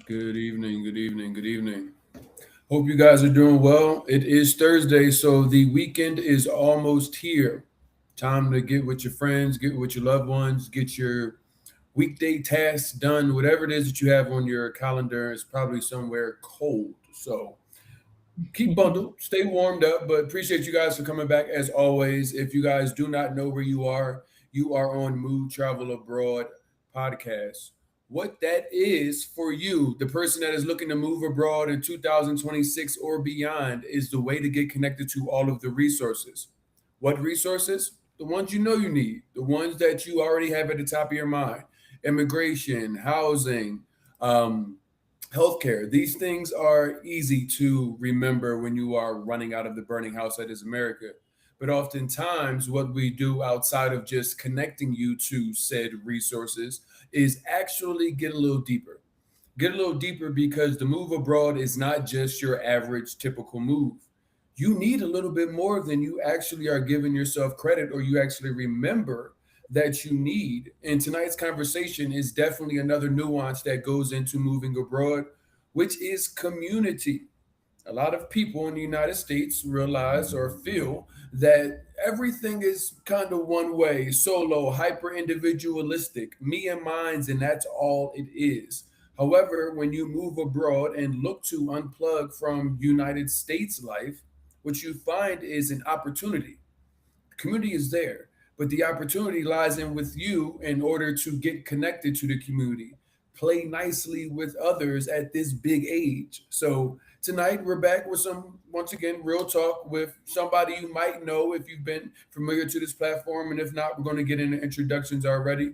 Good evening, good evening, good evening. Hope you guys are doing well. It is Thursday, so the weekend is almost here. Time to get with your friends, get with your loved ones, get your weekday tasks done, whatever it is that you have on your calendar is probably somewhere cold. So keep bundled, stay warmed up, but appreciate you guys for coming back as always. If you guys do not know where you are on Mood Travel Abroad podcast. What that is for you, the person that is looking to move abroad in 2026 or beyond, is the way to get connected to all of the resources. What resources? The ones you know you need, the ones that you already have at the top of your mind: immigration, housing, um, healthcare. These things are easy to remember when you are running out of the burning house that is America. But oftentimes, what we do outside of just connecting you to said resources is actually get a little deeper. Get a little deeper because the move abroad is not just your average typical move. You need a little bit more than you actually are giving yourself credit or you actually remember that you need. And tonight's conversation is definitely another nuance that goes into moving abroad, which is community. A lot of people in the United States realize or feel that everything is kind of one way, solo, hyper individualistic, me and mine's, and that's all it is. However, when you move abroad and look to unplug from United States life, what you find is an opportunity. Community is there, but the opportunity lies in with you in order to get connected to the community, play nicely with others at this big age. So tonight we're back with some, once again, real talk with somebody you might know if you've been familiar to this platform, and if not, we're going to get into introductions already.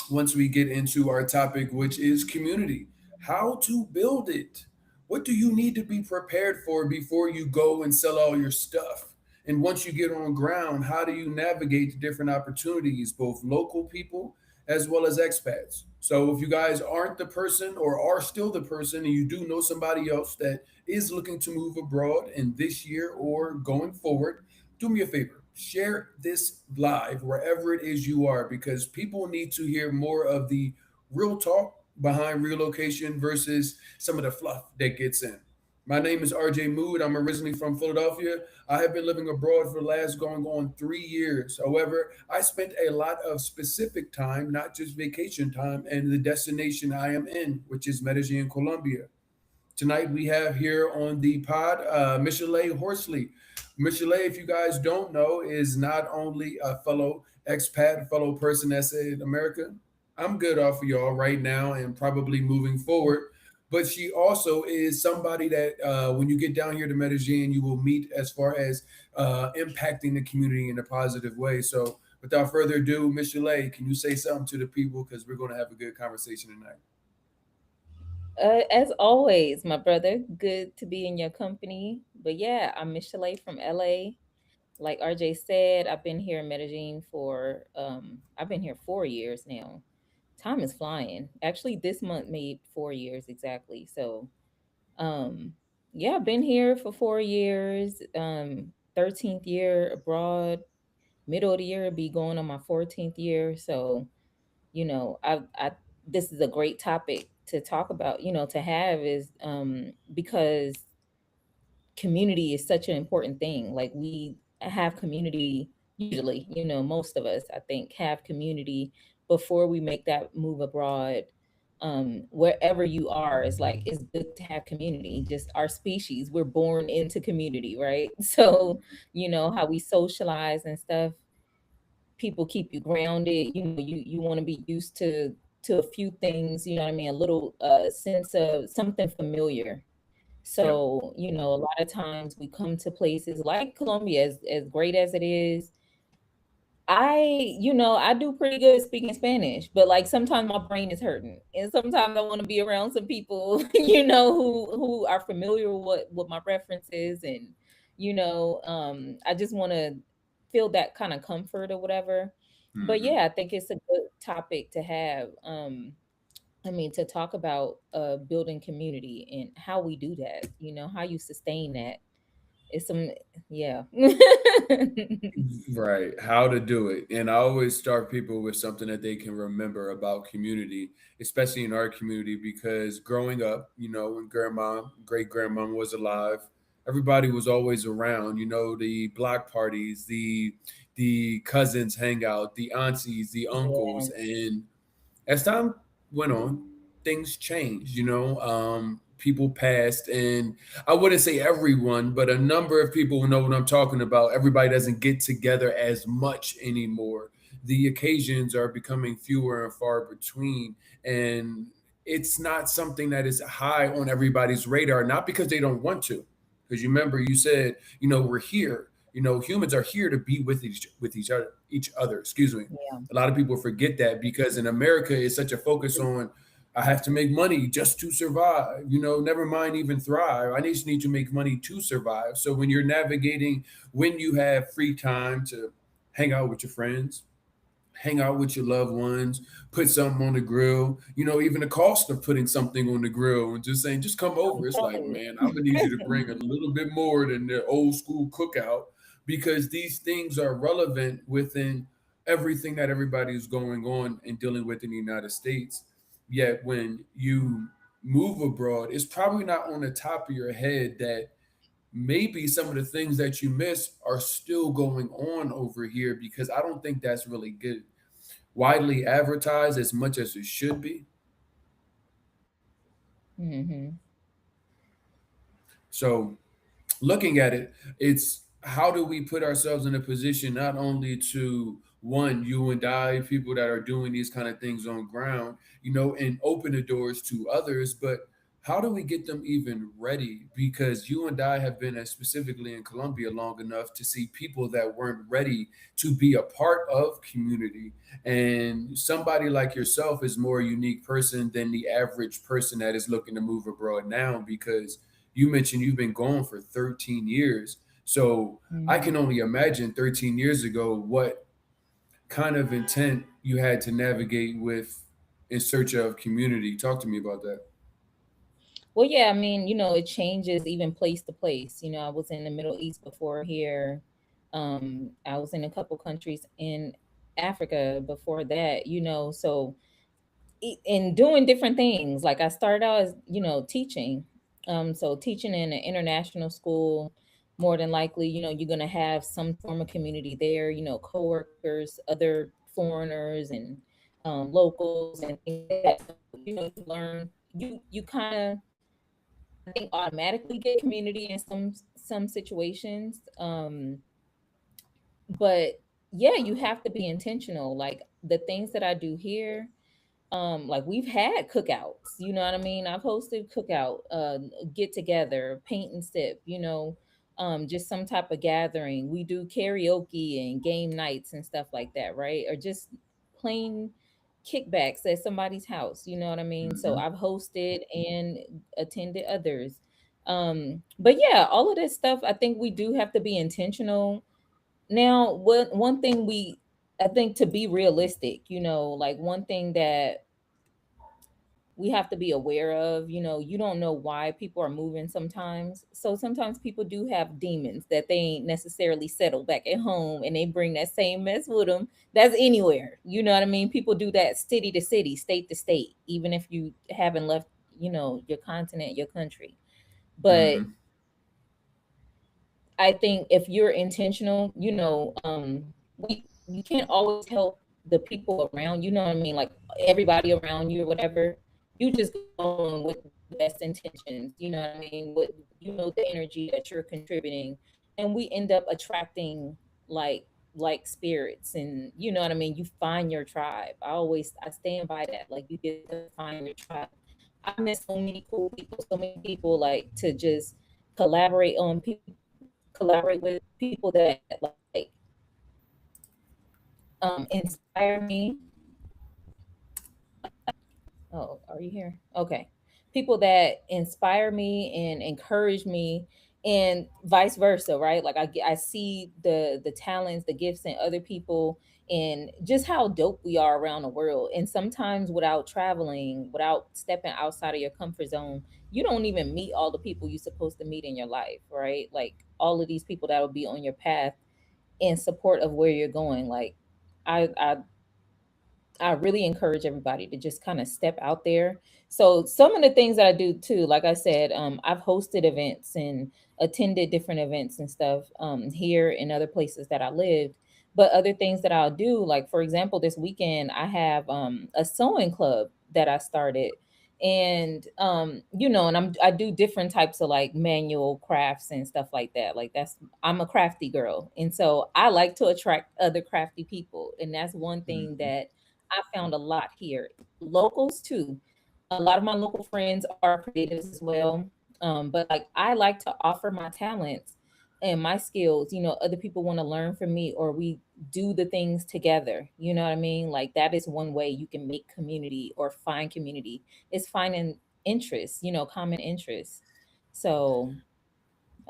Once we get into our topic, which is community, how to build it. What do you need to be prepared for before you go and sell all your stuff? And once you get on ground, how do you navigate the different opportunities, both local people as well as expats? So, if you guys aren't the person or are still the person and you do know somebody else that is looking to move abroad in this year or going forward, do me a favor, share this live wherever it is you are, because people need to hear more of the real talk behind relocation versus some of the fluff that gets in. My name is RJ Mood. I'm originally from Philadelphia. I have been living abroad for the last going on 3 years. However, I spent a lot of specific time, not just vacation time, in the destination I am in, which is Medellín, Colombia. Tonight we have here on the pod Michelee Horsley. Michelee, if you guys don't know, is not only a fellow expat, a fellow person that's in America. I'm good off of y'all right now and probably moving forward. But she also is somebody that when you get down here to Medellin, you will meet as far as impacting the community in a positive way. So without further ado, Michelee, can you say something to the people? Because we're going to have a good conversation tonight. As always, my brother, good to be in your company. But yeah, I'm Michelee from LA. Like RJ said, I've been here in Medellin for I've been here 4 years now. Time is flying. Actually, this month made 4 years exactly. So um yeah, I've been here for 4 years. 13th year abroad. Middle of the year be going on my 14th year. So I this is a great topic to talk about, to have is because community is such an important thing. Like we have community usually, most of us I think have community before we make that move abroad. Wherever you are, it's like it's good to have community. Just our species, we're born into community, right? So, how we socialize and stuff, people keep you grounded. You want to be used to a few things, you know what I mean, a little sense of something familiar. Yep. So, a lot of times we come to places like Colombia, as great as it is. I do pretty good speaking Spanish, but like sometimes my brain is hurting, and sometimes I want to be around some people, who are familiar with what my references, and I just want to feel that kind of comfort or whatever. But Hmm. yeah, I think it's a good topic to have. I mean, to talk about building community and how we do that. How you sustain that. It's some, yeah. Right, how to do it. And I always start people with something that they can remember about community, especially in our community, because growing up, when grandma, great grandma was alive, everybody was always around, the block parties, the cousins hangout, the aunties, the uncles, Yes. and as time went on, things changed. People passed, and I wouldn't say everyone, but a number of people know what I'm talking about. Everybody doesn't get together as much anymore. The occasions are becoming fewer and far between, and it's not something that is high on everybody's radar. Not because they don't want to, because you remember you said, we're here. Humans are here to be with each other. Excuse me. Yeah. A lot of people forget that because in America, it's such a focus on I have to make money just to survive. Never mind even thrive. I just need to make money to survive. So when you're navigating, when you have free time to hang out with your friends, hang out with your loved ones, put something on the grill, even the cost of putting something on the grill and just saying, just come I'm over. It's like, telling man, I'm gonna need you to bring a you. little bit more than the old school cookout because these things are relevant within everything that everybody is going on and dealing with in the United States. Yet when you move abroad, it's probably not on the top of your head that maybe some of the things that you miss are still going on over here because I don't think that's really good widely advertised as much as it should be. Hmm. So, looking at it, it's how do we put ourselves in a position not only to one, you and I, people that are doing these kind of things on ground, and open the doors to others, but how do we get them even ready? Because you and I have been, specifically in Colombia, long enough to see people that weren't ready to be a part of community. And somebody like yourself is more a unique person than the average person that is looking to move abroad now because you mentioned you've been gone for 13 years. So I Hmm. can only imagine 13 years ago what kind of intent you had to navigate with in search of community. Talk to me about that. Well, yeah, I mean, it changes even place to place. I was in the Middle East before here. I was in a couple countries in Africa before that, so in doing different things. Like I started out as, teaching. So teaching in an international school, more than likely, you're gonna have some form of community there, coworkers, other foreigners and locals and things like that. So, you learn you kind of I think automatically get community in some situations. But yeah, you have to be intentional. Like the things that I do here, like we've had cookouts, you know what I mean? I've hosted cookout, get together, paint and sip, just some type of gathering. We do karaoke and game nights and stuff like that, right? Or just plain kickbacks at somebody's house, you know what I mean? So Hmm. I've hosted and attended others. But yeah, all of this stuff, I think we do have to be intentional. Now, what one thing I think, to be realistic, like one thing that we have to be aware of, you don't know why people are moving sometimes. So sometimes people do have demons that they ain't necessarily settle back at home and they bring that same mess with them. That's anywhere. You know what I mean? People do that city to city, state to state, even if you haven't left, your continent, your country. But Hmm. I think if you're intentional, we you can't always help the people around, you know what I mean, like everybody around you or whatever. You just go on with the best intentions, you know what I mean, with the energy that you're contributing, and we end up attracting like spirits, and you know what I mean. You find your tribe. I stand by that. Like you get to find your tribe. I met so many cool people, so many people like to just collaborate on people collaborate with people that like inspire me. Oh, are you here? Okay. People that inspire me and encourage me and vice versa, right? Like I see the talents, the gifts in other people and just how dope we are around the world. And sometimes without traveling, without stepping outside of your comfort zone, you don't even meet all the people you're supposed to meet in your life, right? Like all of these people that will be on your path. in support of where you're going. Like I I I really encourage everybody to just kind of step out there. So some of the things that I do too, like I said, I've hosted events and attended different events and stuff here and other places that I lived. But other things that I'll do, like for example, this weekend I have a sewing club that I started, and and I do different types of like manual crafts and stuff like that. Like I'm a crafty girl, and so I like to attract other crafty people, and that's one thing Mhm. that I found a lot here. Locals too. A lot of my local friends are creatives as well. But like I like to offer my talents and my skills. Other people want to learn from me, or we do the things together. You know what I mean? Like that is one way you can make community or find community, is finding interests, common interests. So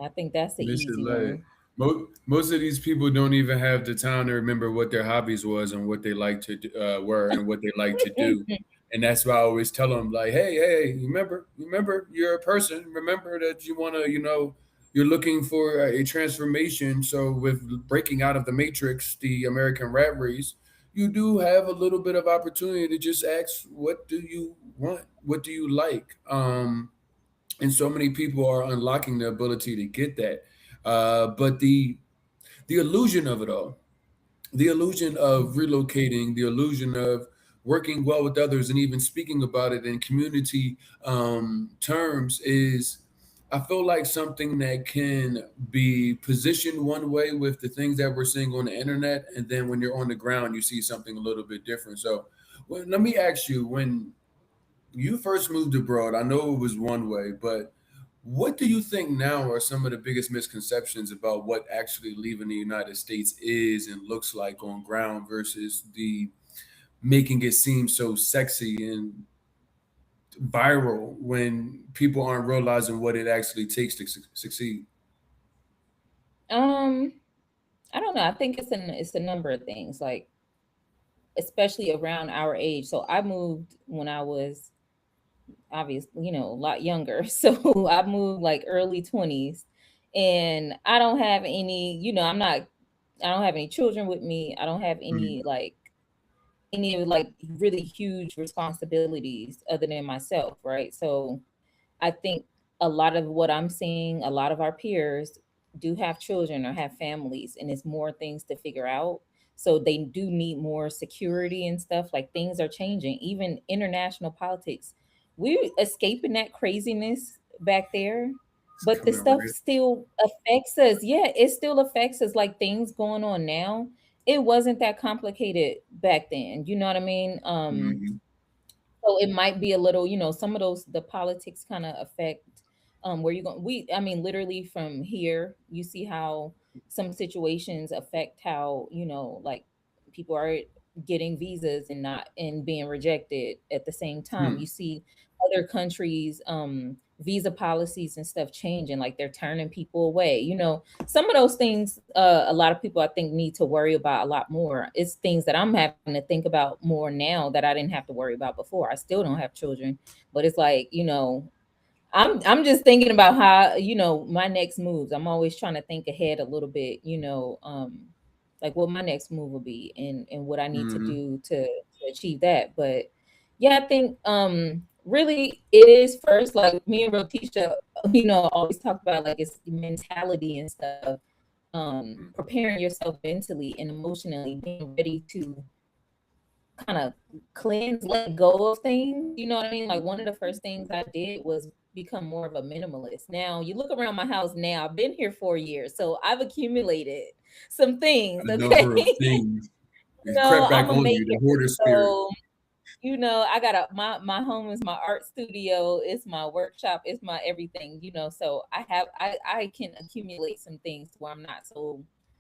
I think that's the easy Michelee. one. Most of these people don't even have the time to remember what their hobbies was and what they like to were and what they like to do. And that's why I always tell them, like, hey, remember, you're a person. Remember that you want to, you're looking for a transformation. So with breaking out of the matrix, the American rat race, you do have a little bit of opportunity to just ask, what do you want? What do you like? And so many people are unlocking the ability to get that. But the illusion of it all, the illusion of relocating, the illusion of working well with others, and even speaking about it in community terms is, I feel like something that can be positioned one way with the things that we're seeing on the internet, and then when you're on the ground, you see something a little bit different. So, well, let me ask you, when you first moved abroad, I know it was one way, but what do you think now are some of the biggest misconceptions about what actually leaving the United States is and looks like on ground versus the making it seem so sexy and viral when people aren't realizing what it actually takes to succeed? Um, I don't know. I think it's a number of things. Like especially around our age. So I moved when I was obviously, a lot younger. So I moved like early 20s, and I don't have any, I don't have any children with me. I don't have Mm, any of like really huge responsibilities other than myself, right? So I think a lot of what I'm seeing, a lot of our peers do have children or have families, and it's more things to figure out. So they do need more security and stuff. Like things are changing, even international politics. We're escaping that craziness back there, it's but the coming stuff right. still affects us. Yeah, it still affects us. Like things going on now, it wasn't that complicated back then. You know what I mean? Hmm. So it might be a little, some of those the politics kind of affect where you're going. I mean, literally from here, you see how some situations affect how, like people are getting visas and not and being rejected at the same time. Hmm. You see other countries visa policies and stuff changing, like they're turning people away. Some of those things a lot of people I think need to worry about a lot more. It's things that I'm having to think about more now that I didn't have to worry about before. I still don't have children, but it's like, I'm just thinking about how, my next moves. I'm always trying to think ahead a little bit, like what my next move will be, and what I need to Hmm. do to achieve that. But yeah, I think really it is first, like me and Rotisha, always talk about, like it's mentality and stuff. Preparing yourself mentally and emotionally, being ready to kind of cleanse, let go of things. You know what I mean? Like one of the first things I did was become more of a minimalist. Now you look around my house now, I've been here 4 years, so I've accumulated some things. A Okay. number of things. It crept I'm back a on you, the maker. hoarder spirit. So I got my home is my art studio, it's my workshop, it's my everything, so I can accumulate some things where I'm not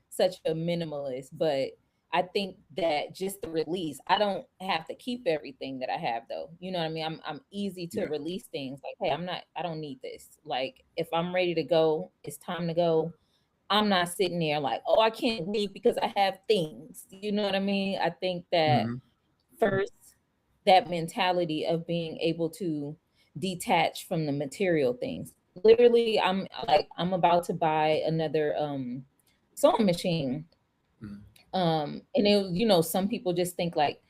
such a minimalist. But I think that just the release, I don't have to keep everything that I have though. You know what I mean? I'm easy to Yeah. release things, like, hey, I don't need this. Like if I'm ready to go, it's time to go. I'm not sitting there like, oh, I can't leave because I have things. You know what I mean? I think that Hmm. first, that mentality of being able to detach from the material things. Literally, I'm about to buy another sewing machine, Mm. And some people just think like,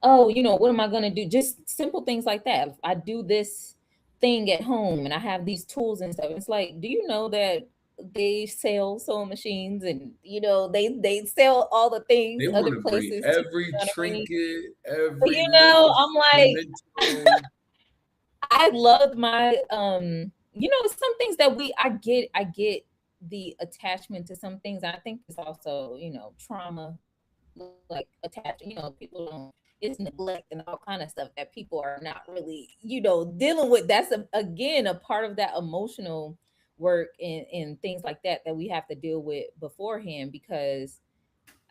oh, what am I going to do? Just simple things like that. If I do this thing at home and I have these tools and stuff, it's like, do you know that they sell sewing machines, and they sell all the things They want other to bring places too, every what I mean? trinket, But every little I'm like, memento. I love my some things that I get the attachment to some things. I think it's also, trauma, like attached, people don't, it's neglect and all kind of stuff that people are not really, dealing with. That's again a part of that emotional work and things like that we have to deal with beforehand, because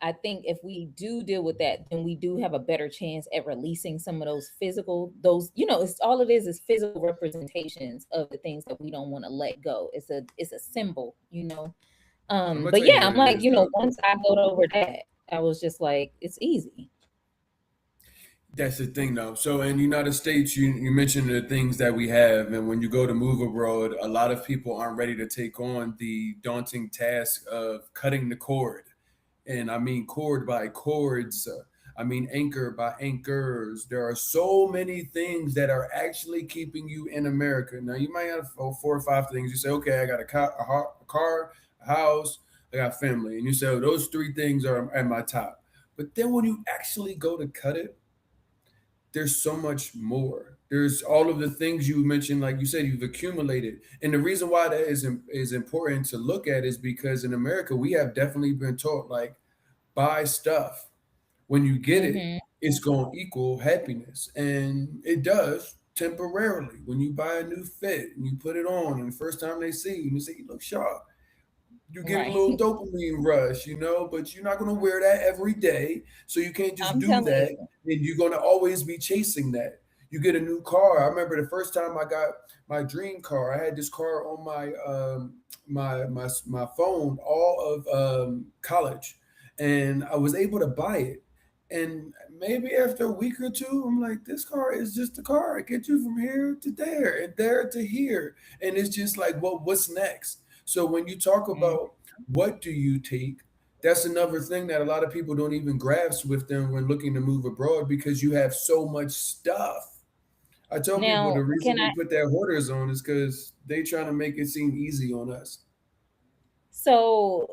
I think if we do deal with that, then we do have a better chance at releasing some of those physical, it's all it is physical representations of the things that we don't want to let go. It's a symbol, I'm gonna But tell you yeah, what I'm it like, is, though. once I got over that, I was just like, it's easy. That's the thing, though. So in the United States, you mentioned the things that we have, and when you go to move abroad, a lot of people aren't ready to take on the daunting task of cutting the cord. And I mean cord by cords. I mean anchor by anchors. There are so many things that are actually keeping you in America. Now you might have four or five things. You say, okay, I got a car, a house, I got family, and you say, oh, those three things are at my top. But then when you actually go to cut it, there's so much more. There's all of the things you mentioned, like you said, you've accumulated. And the reason why that is important to look at is because in America, we have definitely been taught like buy stuff. When you get it, Mm-hmm. it's going to equal happiness. And it does temporarily. When you buy a new fit and you put it on, and the first time they see you, and you say, you look sharp, you get a Right. little dopamine rush, but you're not going to wear that every day. So you can't just I'm do telling that. you. And you're going to always be chasing that. You get a new car. I remember the first time I got my dream car. I had this car on my phone all of college, and I was able to buy it. And maybe after a week or two, I'm like, this car is just a car. It gets you from here to there and there to here. And it's just like, well, what's next? So when you talk Mm. about what do you take, that's another thing that a lot of people don't even grasp with them when looking to move abroad because you have so much stuff. I tell people the Now, reason can they I? put that hoarders on is because they trying to make it seem easy on us. So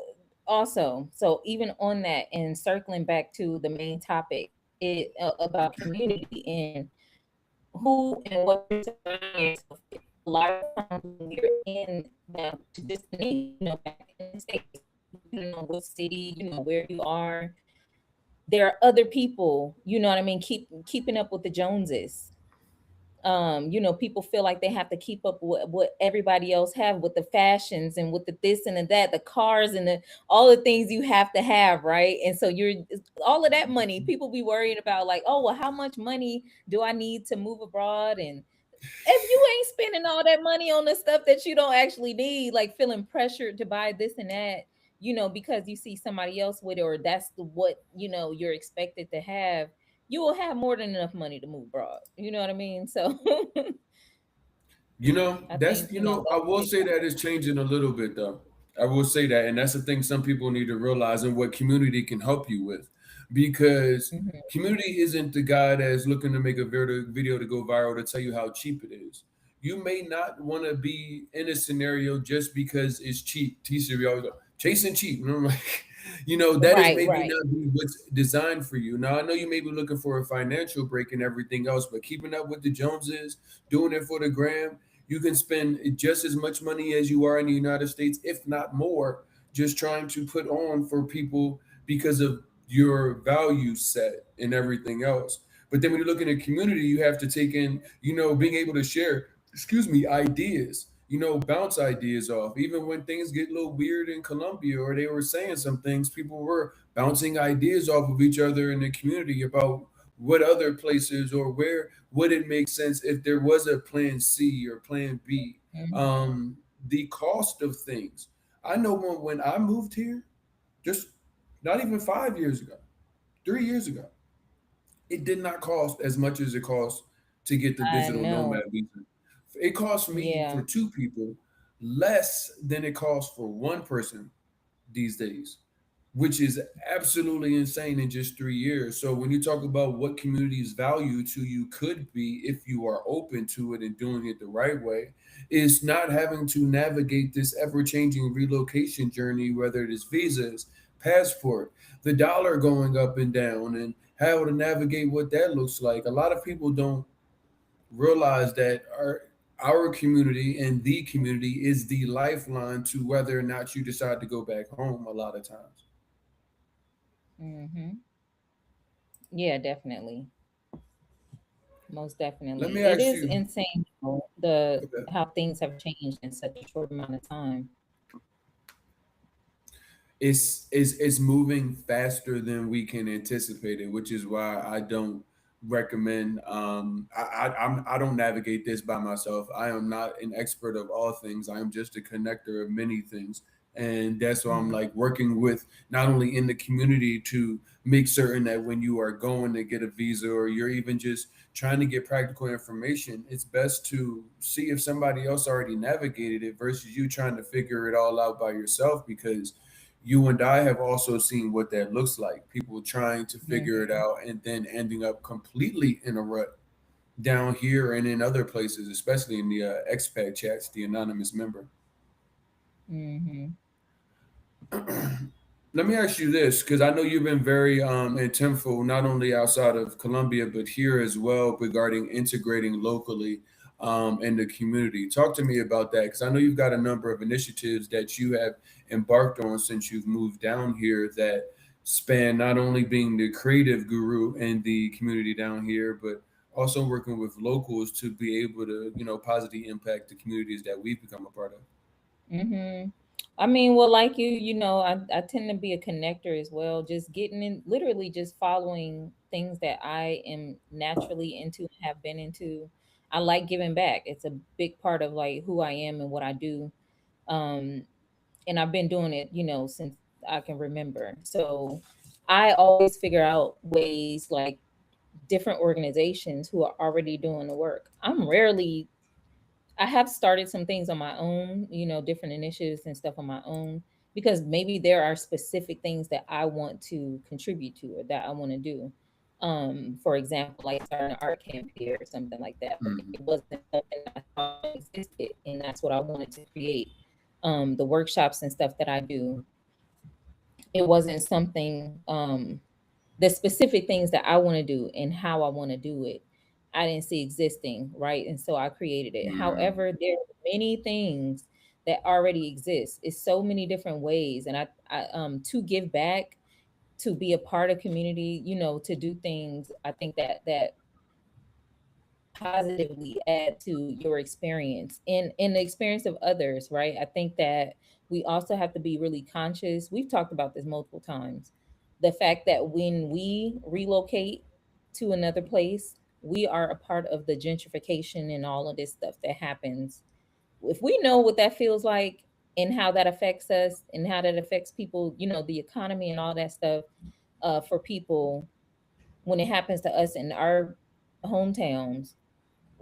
so even on that, and circling back to the main topic, about community and who and what you're surrounding yourself with. A lot of times when you're in the to destination, back in the States, depending on what city, where you are, there are other people, what I mean, keeping up with the Joneses. People feel like they have to keep up with what everybody else have, with the fashions and with the this and the that, the cars and all the things you have to have, right? And so you're all of that money, people be worrying about like, oh, well, how much money do I need to move abroad? And if you ain't spending all that money on the stuff that you don't actually need, like feeling pressured to buy this and that, because you see somebody else with it, or that's what you're expected to have, you will have more than enough money to move abroad. You know what I mean? So I think I that's a will big say that it's changing a little bit though. I will say that, and that's the thing some people need to realize and what community can help you with, because part. Hmm. community isn't the guy that's looking to make a video to go viral to tell you how cheap it is. You may not want to be in a scenario just because it's cheap. T-Series always go, chasing cheap. And I'm like, that is Right, maybe right. not be what's designed for you. Now I know you may be looking for a financial break and everything else, but keeping up with the Joneses, doing it for the gram, you can spend just as much money as you are in the United States, if not more, just trying to put on for people because of your value set and everything else. But then when you look in a community, you have to take in, being able to share, ideas, bounce ideas off. Even when things get a little weird in Colombia or they were saying some things, people were bouncing ideas off of each other in the community about what other places or where would it make sense if there was a plan C or plan B. Mhm. The cost of things. I know when I moved here, just not even 5 years ago, 3 years ago, it did not cost as much as it costs to get the I digital know. nomad visa. It cost me Yeah. for two people less than it costs for one person these days. which is absolutely insane in just 3 years. So when you talk about what community's value to you could be if you are open to it and doing it the right way, is not having to navigate this ever-changing relocation journey, whether it is visas, passport, the dollar going up and down, and how to navigate what that looks like. A lot of people don't realize that our community and the community is the lifeline to whether or not you decide to go back home a lot of times. Hmm. Yeah, definitely. Most Let definitely. me It ask is you. insane the Okay. how things have changed in such a short amount of time. It's moving faster than we can anticipate it, which is why I don't recommend. I don't navigate this by myself. I am not an expert of all things. I am just a connector of many things, and that's why I'm Mm, like working with not only in the community to make certain that when you are going to get a visa or you're even just trying to get practical information, it's best to see if somebody else already navigated it versus you trying to figure it all out by yourself, because you and I have also seen what that looks like. People trying to figure it mhm, out and then ending up completely in a rut down here and in other places, especially in the expat chats, the anonymous member. mhm, Let me ask you this, because I know you've been very intentful, not only outside of Colombia, but here as well, regarding integrating locally in the community. Talk to me about that, because I know you've got a number of initiatives that you have embarked on since you've moved down here that span not only being the creative guru in the community down here, but also working with locals to be able to, positively impact the communities that we've become a part of. mhm. I mean, well, like I tend to be a connector as well. Just getting in, literally just following things that I am naturally into and have been into. I like giving back. It's a big part of like who I am and what I do. Um, and I've been doing it, since I can remember. So I always figure out ways like different organizations who are already doing the work. I have started some things on my own, different initiatives and stuff on my own, because maybe there are specific things that I want to contribute to or that I want to do. For example, like starting an art camp here or something like that. Like Hmm. it wasn't something I thought existed, and that's what I wanted to create. The workshops and stuff that I do, it wasn't something the specific things that I want to do and how I want to do it, I didn't see existing, right? And so I created it. Yeah. However, there are many things that already exist. It's so many different ways, and I to give back, to be a part of community, to do things. I think that positively add to your experience and the experience of others, right? I think that we also have to be really conscious. We've talked about this multiple times. The fact that when we relocate to another place, we are a part of the gentrification and all of this stuff that happens. If we know what that feels like and how that affects us and how that affects people, the economy and all that stuff, for people when it happens to us in our hometowns,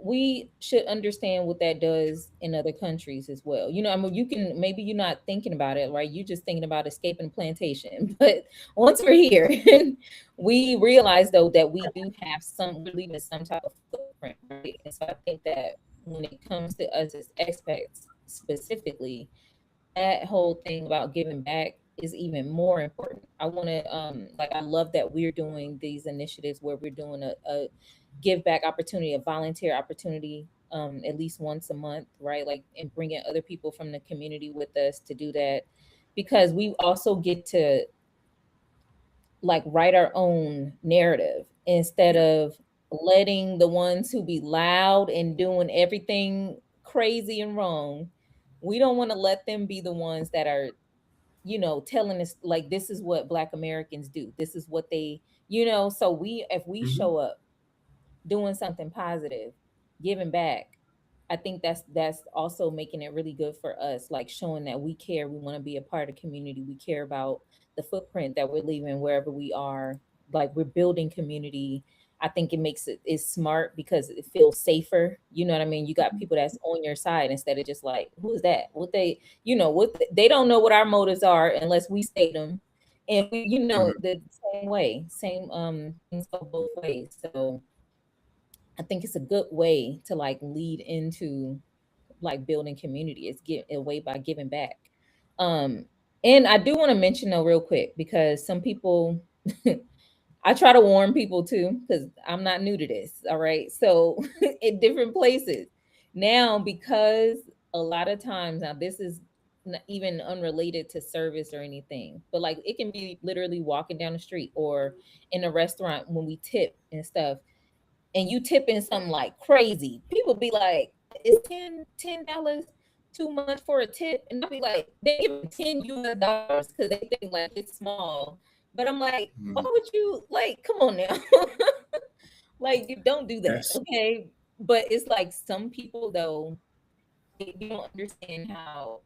we should understand what that does in other countries as well. I mean, you can, maybe you're not thinking about it, right? You're just thinking about escaping the plantation. But once we're here, we realize though that we do have we're leaving some type of footprint, right? And so I think that when it comes to us as expats specifically, that whole thing about giving back is even more important. I want to like, I love that we're doing these initiatives where we're doing a give back opportunity, a volunteer opportunity, at least once a month, right? Like, and bringing other people from the community with us to do that, because we also get to like write our own narrative instead Yeah. of letting the ones who be loud and doing everything crazy and wrong. We don't want to let them be the ones that are, telling us like this is what Black Americans do. This is what they, so if we Hmm. show up doing something positive, giving back, I think that's also making it really good for us, like showing that we care, we want to be a part of community, we care about the footprint that we're leaving wherever we are, like we're building community. I think it makes it's smart because it feels safer. You know what I mean? You got people that's on your side instead of just like, who's that? What they, what they don't know what our motives are unless we state them. And we, Mhm. the same way, same things go both ways. So I think it's a good way to like lead into like building community. It's give a way by giving back. Um, and I do want to mention though, real quick, because some people, I try to warn people too, because I'm not new to this. All right. So in different places now, because a lot of times now, this is not even unrelated to service or anything, but like it can be literally walking down the street or in a restaurant when we tip and stuff, and you tipping something like crazy. People be like, is $10 too much for a tip? And I'll be like, they give them $10 because they think like it's small. But I'm like, why Mhm. would you like, come on now? Like you don't do that, That's okay? But it's like some people though, they don't understand how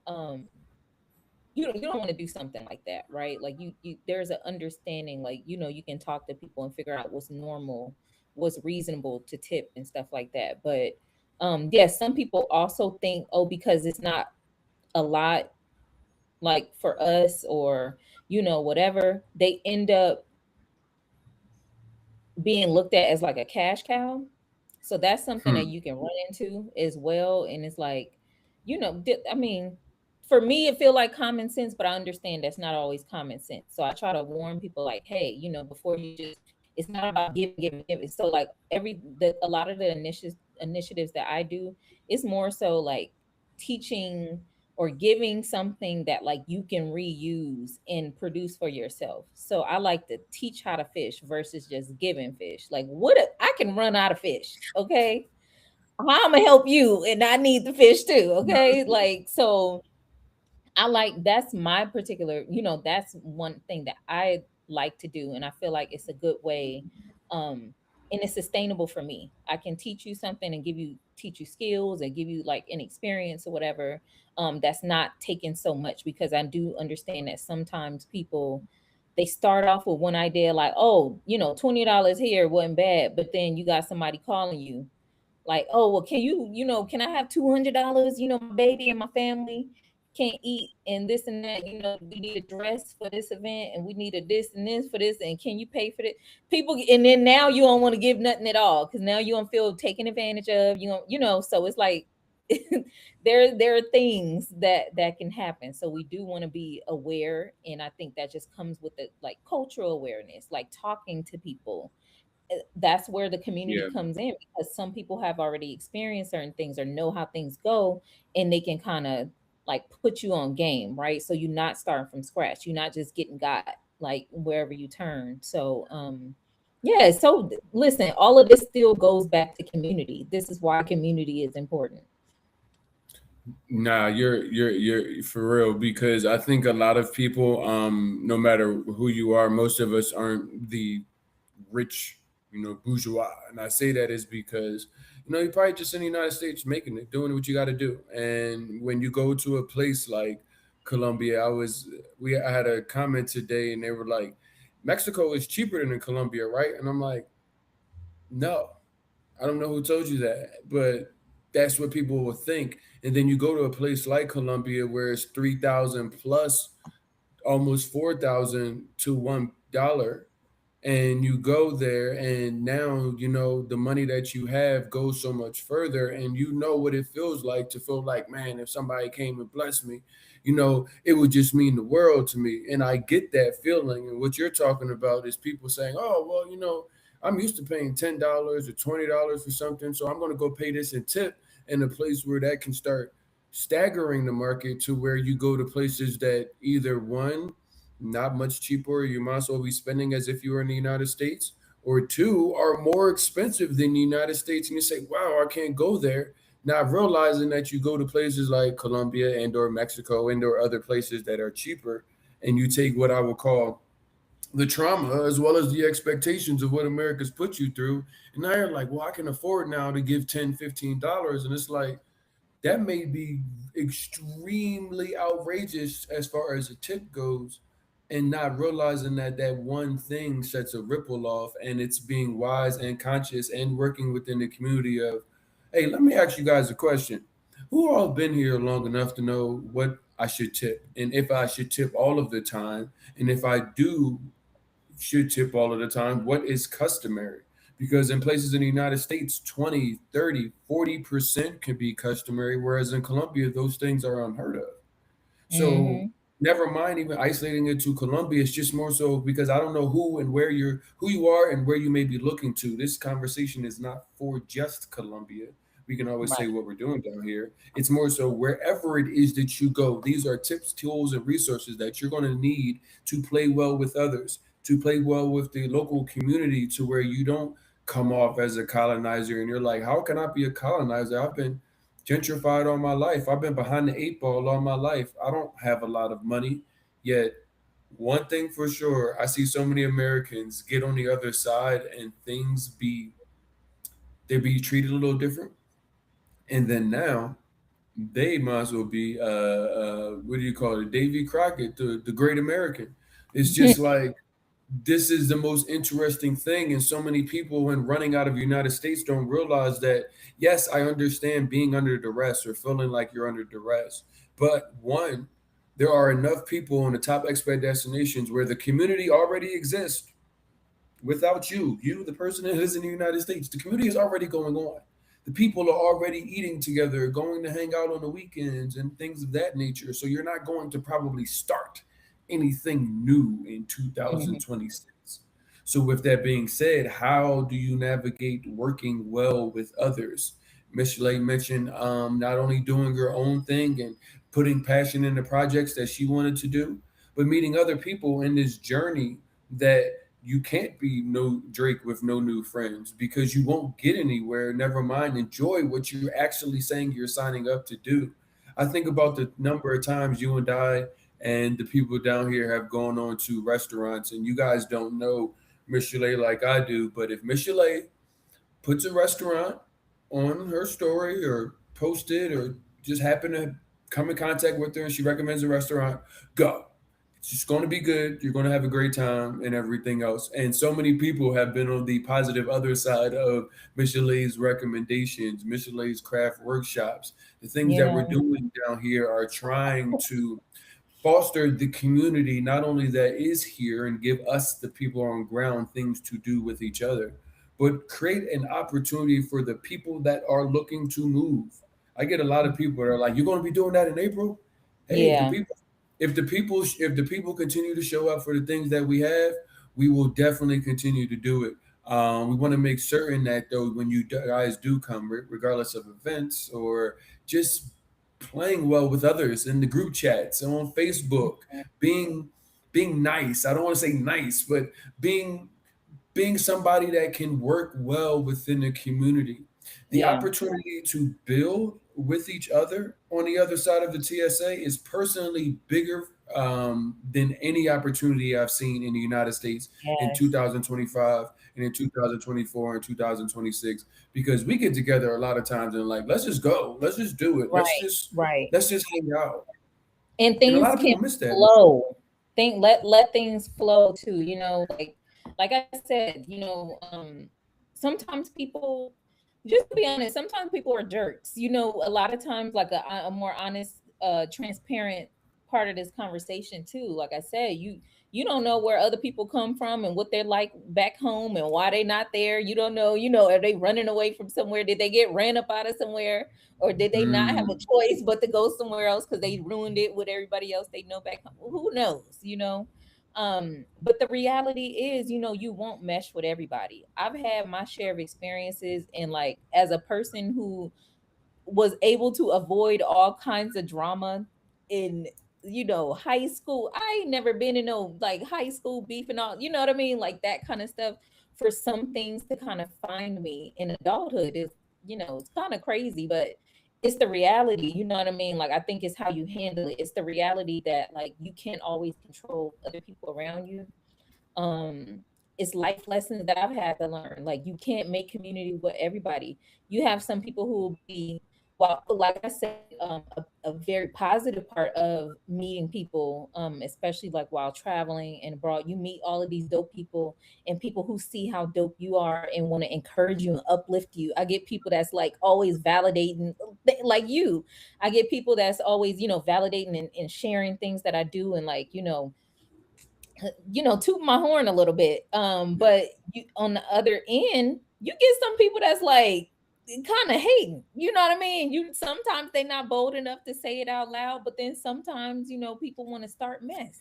you don't want to do something like that, right? Like you there's an understanding, like you can talk to people and figure out what's normal, what's reasonable to tip and stuff like that. But yes, some people also think, oh, because it's not a lot, like for us, or whatever, they end up being looked at as like a cash cow. So that's something that hmm. you can run into as well. And it's like, I mean, for me, it feel like common sense, but I understand that's not always common sense. So I try to warn people like, hey, before you just, it's not about giving, giving, giving. So like a lot of the initiatives that I do, it's more so like teaching or giving something that like you can reuse and produce for yourself. So I like to teach how to fish versus just giving fish. Like I can run out of fish, okay? How I'm gonna help you and I need the fish too, okay? Like so I like that's my particular, that's one thing that I like to do, and I feel like it's a good way, and it's sustainable for me. I can teach you something and teach you skills and give you like an experience or whatever. That's not taking so much, because I do understand that sometimes people, they start off with one idea like, oh, $20 here wasn't bad, but then you got somebody calling you like, oh, well, can I have $200? My baby and my family can't eat and this and that. We need a dress for this event and we need a this and this for this. And can you pay for it? People, and then now you don't want to give nothing at all because now you don't feel taken advantage of. So it's like there are things that can happen. So we do want to be aware, and I think that just comes with the like cultural awareness, like talking to people. That's where the community Yeah, comes in, because some people have already experienced certain things or know how things go, and they can kind of like put you on game, right? So you're not starting from scratch, you're not just getting got like wherever you turn. So yeah, so listen, all of this still goes back to community. This is why community is important. nah, you're for real, because I think a lot of people, no matter who you are, most of us aren't the rich, bourgeois. And I say that is because, you're probably just in the United States making it, doing what you got to do. And when you go to a place like Colombia, I had a comment today, and they were like, Mexico is cheaper than in Colombia, right? And I'm like, no, I don't know who told you that, but that's what people will think. And then you go to a place like Colombia where it's 3,000 plus, almost 4,000 to $1, and you go there, and now the money that you have goes so much further, and you know what it feels like to feel like, man, if somebody came and blessed me, it would just mean the world to me. And I get that feeling. And what you're talking about is people saying, oh, well, I'm used to paying $10 or $20 for something, so I'm going to go pay this in tip, in a place where that can start staggering the market to where you go to places that either one, not much cheaper, you might as well be spending as if you were in the United States, or two, are more expensive than the United States, and you say, wow, I can't go there. Not realizing that you go to places like Colombia and or Mexico and or other places that are cheaper, and you take what I would call the trauma as well as the expectations of what America's put you through. And now you're like, well, I can afford now to give $10, $15. And it's like, that may be extremely outrageous as far as a tip goes, and not realizing that that one thing sets a ripple off, and it's being wise and conscious and working within the community of, hey, let me ask you guys a question. Who all been here long enough to know what I should tip, and if I should tip all of the time, and if I do should tip all of the time, what is customary? Because in places in the United States, 20, 30, 40% can be customary, whereas in Colombia, those things are unheard of. So Mm-hmm. never mind even isolating it to Colombia. It's just more so because I don't know who you are and where you may be looking to. This conversation is not for just Colombia. We can always say Right. what we're doing down here. It's more so wherever it is that you go. These are tips, tools, and resources that you're going to need to play well with others, to play well with the local community, to where you don't come off as a colonizer and you're like, how can I be a colonizer? I've been gentrified all my life. I've been behind the eight ball all my life. I don't have a lot of money. Yet, one thing for sure, I see so many Americans get on the other side and things they be treated a little different. And then now they might as well be what do you call it? Davy Crockett, the great American. It's just like this is the most interesting thing, and so many people when running out of the United States don't realize that yes, I understand being under duress or feeling like you're under duress, but one, there are enough people in the top expat destinations where the community already exists without you, the person that is in the United States. The community is already going on. The people are already eating together, going to hang out on the weekends and things of that nature. So you're not going to probably start anything new in Mm-hmm. 2026. So, with that being said, how do you navigate working well with others? Michelee mentioned not only doing her own thing and putting passion into projects that she wanted to do, but meeting other people in this journey that you can't be no Drake with no new friends because you won't get anywhere. Never mind, enjoy what you're actually saying you're signing up to do. I think about the number of times you and I and the people down here have gone on to restaurants, and you guys don't know Michelee like I do, but if Michelee puts a restaurant on her story or post it or just happen to come in contact with her and she recommends a restaurant, go. It's just going to be good. You're going to have a great time and everything else. And so many people have been on the positive other side of Michelee's recommendations, Michelee's craft workshops. The things that we're Yeah. doing down here are trying to foster the community not only that is here and give us the people on ground things to do with each other, but create an opportunity for the people that are looking to move. I get a lot of people that are like, "You're going to be doing that in April." Hey, Yeah. if the people continue to show up for the things that we have, we will definitely continue to do it. We want to make certain that though, when you guys do come, regardless of events or just playing well with others in the group chats and on Facebook, being being nice. I don't want to say nice, but being being somebody that can work well within the community. The Yeah. opportunity to build with each other on the other side of the TSA is personally bigger than any opportunity I've seen in the United States in Yes. 2025 and in 2024 and 2026 because we get together a lot of times and like let's just go, let's just do it, Right. Right. let's just hang out, And and a lot things of can people miss that. flow. Think let things flow too, like I said, sometimes people, just to be honest, sometimes people are jerks. A lot of times, like a more honest, transparent part of this conversation too. Like I said, you don't know where other people come from and what they're like back home and why they're not there. You don't know, are they running away from somewhere? Did they get ran up out of somewhere? Or did they not have a Mm, choice but to go somewhere else because they ruined it with everybody else they know back home? Who knows? But the reality is, you won't mesh with everybody. I've had my share of experiences, and like as a person who was able to avoid all kinds of drama in high school. I ain't never been in no like high school beef and all, you know what I mean, like that kind of stuff. For some things to kind of find me in adulthood is, it's kind of crazy, but it's the reality. You know what I mean? Like, I think it's how you handle it. It's the reality that like you can't always control other people around you. It's life lessons that I've had to learn. Like, you can't make community with everybody. You have some people who will be, well, like I said, a very positive part of meeting people, especially like while traveling and abroad. You meet all of these dope people and people who see how dope you are and want to encourage you and uplift you. I get people that's like always validating, like you. I get people that's always, validating and sharing things that I do, and like, toot my horn a little bit. But you, on the other end, you get some people that's like kind of hating. You know what I mean? You sometimes they not bold enough to say it out loud, but then sometimes, people want to start mess.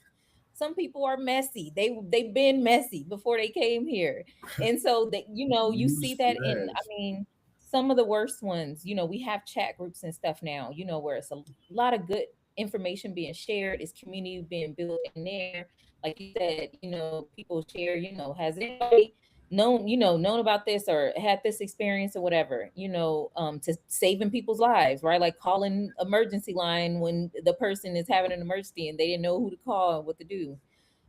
Some people are messy. They've been messy before they came here. And so that, you see that in, I Newsflash. mean, some of the worst ones, we have chat groups and stuff now, where it's a lot of good information being shared, is community being built in there. Like you said, people share, has anybody known about this or had this experience or whatever, to saving people's lives, right? Like calling emergency line when the person is having an emergency and they didn't know who to call and what to do.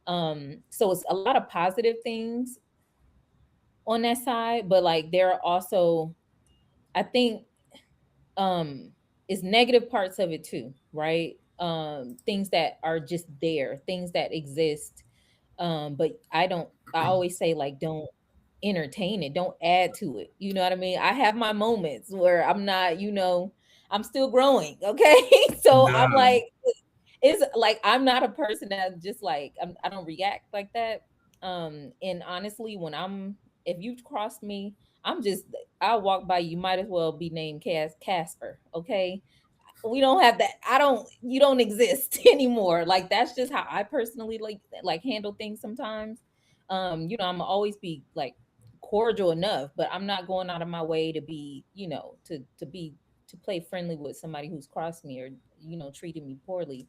So it's a lot of positive things on that side, but like there are also, I think, um it's negative parts of it too, right? Things that are just there, things that exist. But I always say, like, don't entertain it, don't add to it. You know what I mean? I have my moments where I'm not, I'm still growing, okay? So I'm Nah, like, it's like I'm not a person that just like I don't react like that. And honestly, when I'm if you cross me, I'm just I'll walk by you. Might as well be named Casper, okay? We don't have that. I don't You don't exist anymore. Like that's just how I personally like handle things sometimes. I'm always be like cordial enough, but I'm not going out of my way to be, to play friendly with somebody who's crossed me or treated me poorly.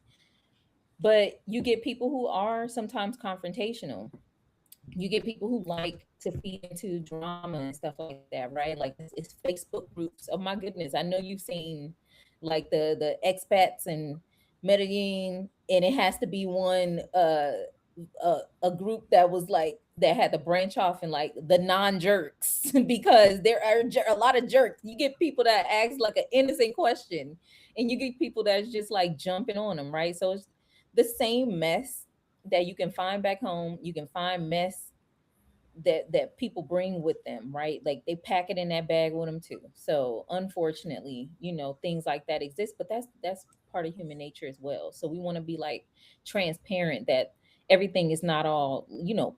But you get people who are sometimes confrontational. You get people who like to feed into drama and stuff like that, right? Like it's Facebook groups. Oh my goodness, I know you've seen like the expats and Medellin, and it has to be one a group that was like that had to branch off and like the non-jerks because there are a lot of jerks. You get people that ask like an innocent question, and you get people that's just like jumping on them, right? So it's the same mess that you can find back home. You can find mess that people bring with them, right? Like they pack it in that bag with them too. So unfortunately, things like that exist, but that's part of human nature as well. So we want to be like transparent that everything is not all,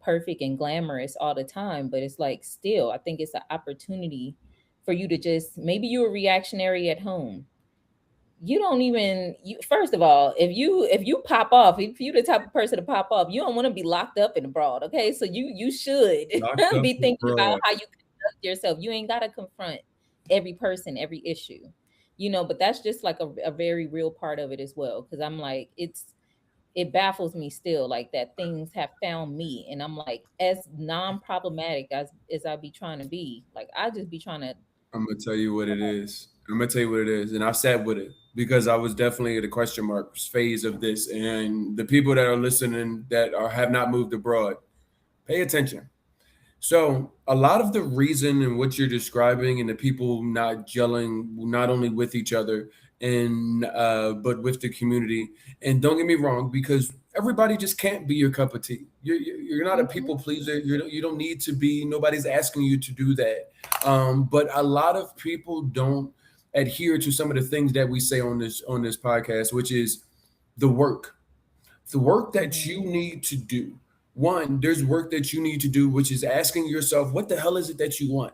perfect and glamorous all the time, but it's like still, I think it's an opportunity for you to just maybe you're a reactionary at home. You don't even first of all, if you pop off, if you the type of person to pop off, you don't want to be locked up in abroad, okay? So you should locked up be thinking about abroad. how you conduct yourself. You ain't got to confront every person, every issue, but that's just like a very real part of it as well, because I'm like it baffles me still like that things have found me, and I'm like, as non-problematic as I be trying to be, like I just be trying to. I'm gonna tell you what it is. I'm gonna tell you what it is, and I sat with it because I was definitely at the question mark phase of this. And the people that are listening that have not moved abroad, pay attention. So a lot of the reason and what you're describing and the people not gelling not only with each other and but with the community. And don't get me wrong, because everybody just can't be your cup of tea. You're not a Mhm. people pleaser. You don't need to be. Nobody's asking you to do that. But a lot of people don't adhere to some of the things that we say on this podcast, which is the work the work that you Mhm. need to do. One, there's work that you need to do, which is asking yourself, what the hell is it that you want?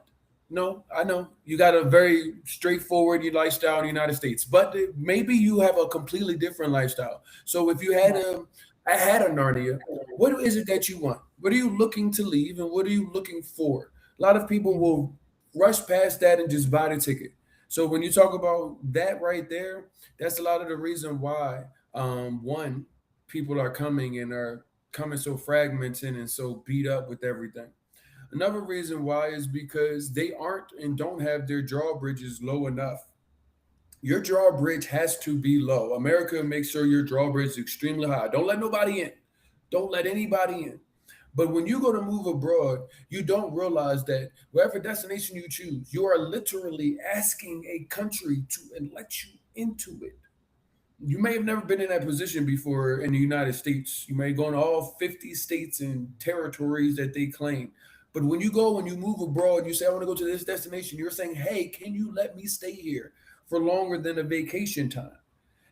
No, I know you got a very straightforward lifestyle in the United States, but maybe you have a completely different lifestyle. So if you had Right. I had a Narnia, what is it that you want? What are you looking to leave, and what are you looking for? A lot of people Mhm. will rush past that and just buy the ticket. So when you talk about that right there, that's a lot of the reason why. One, people are coming and are coming so fragmented and so beat up with everything. Another reason why is because they aren't and don't have their drawbridges low enough. Your drawbridge has to be low. America makes sure your drawbridge is extremely high. Don't let nobody in. Don't let anybody in. But when you go to move abroad, you don't realize that wherever destination you choose, you are literally asking a country to let you into it. You may have never been in that position before in the United States. You may go into all 50 states and territories that they claim. But when you go and you move abroad, you say, I want to go to this destination, you're saying, hey, can you let me stay here for longer than a vacation time?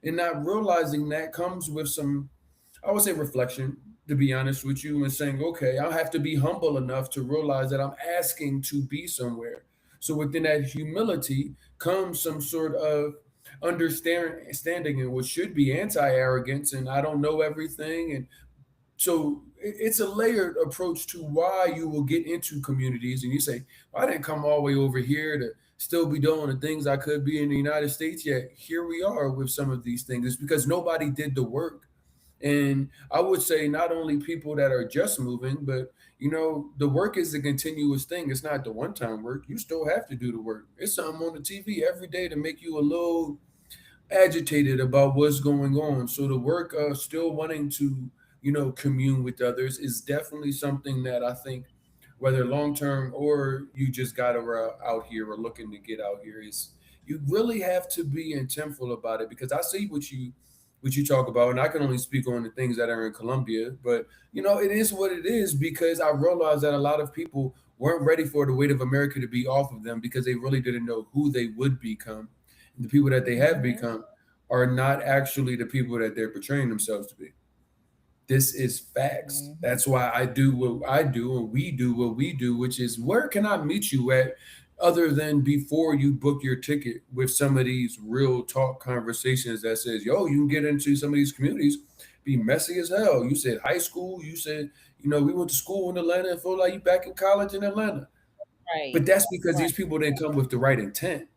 And not realizing that comes with some, I would say, reflection, to be honest with you, and saying, okay, I have to be humble enough to realize that I'm asking to be somewhere. So within that humility comes some sort of understanding and what should be anti-arrogance and I don't know everything. And so it's a layered approach to why you will get into communities and you say, I didn't come all the way over here to still be doing the things I could be in the United States, yet here we are with some of these things. It's because nobody did the work. And I would say not only people that are just moving, but the work is a continuous thing. It's not the one-time work. You still have to do the work. It's something on the TV every day to make you a little agitated about what's going on. So the work of still wanting to, commune with others is definitely something that I think, whether long term or you just got out here or looking to get out here, is you really have to be intentful about it because I see what you talk about, and I can only speak on the things that are in Colombia, but it is what it is because I realized that a lot of people weren't ready for the weight of America to be off of them because they really didn't know who they would become the people that they have Hmm. become are not actually the people that they're portraying themselves to be. This is facts. Hmm. That's why I do what I do and we do what we do, which is where can I meet you at other than before you book your ticket with some of these real talk conversations that says, yo, you can get into some of these communities, be messy as hell. You said high school, you said, we went to school in Atlanta and feel like you back in college in Atlanta. Right. But that's because Right. these people didn't come with the right intent.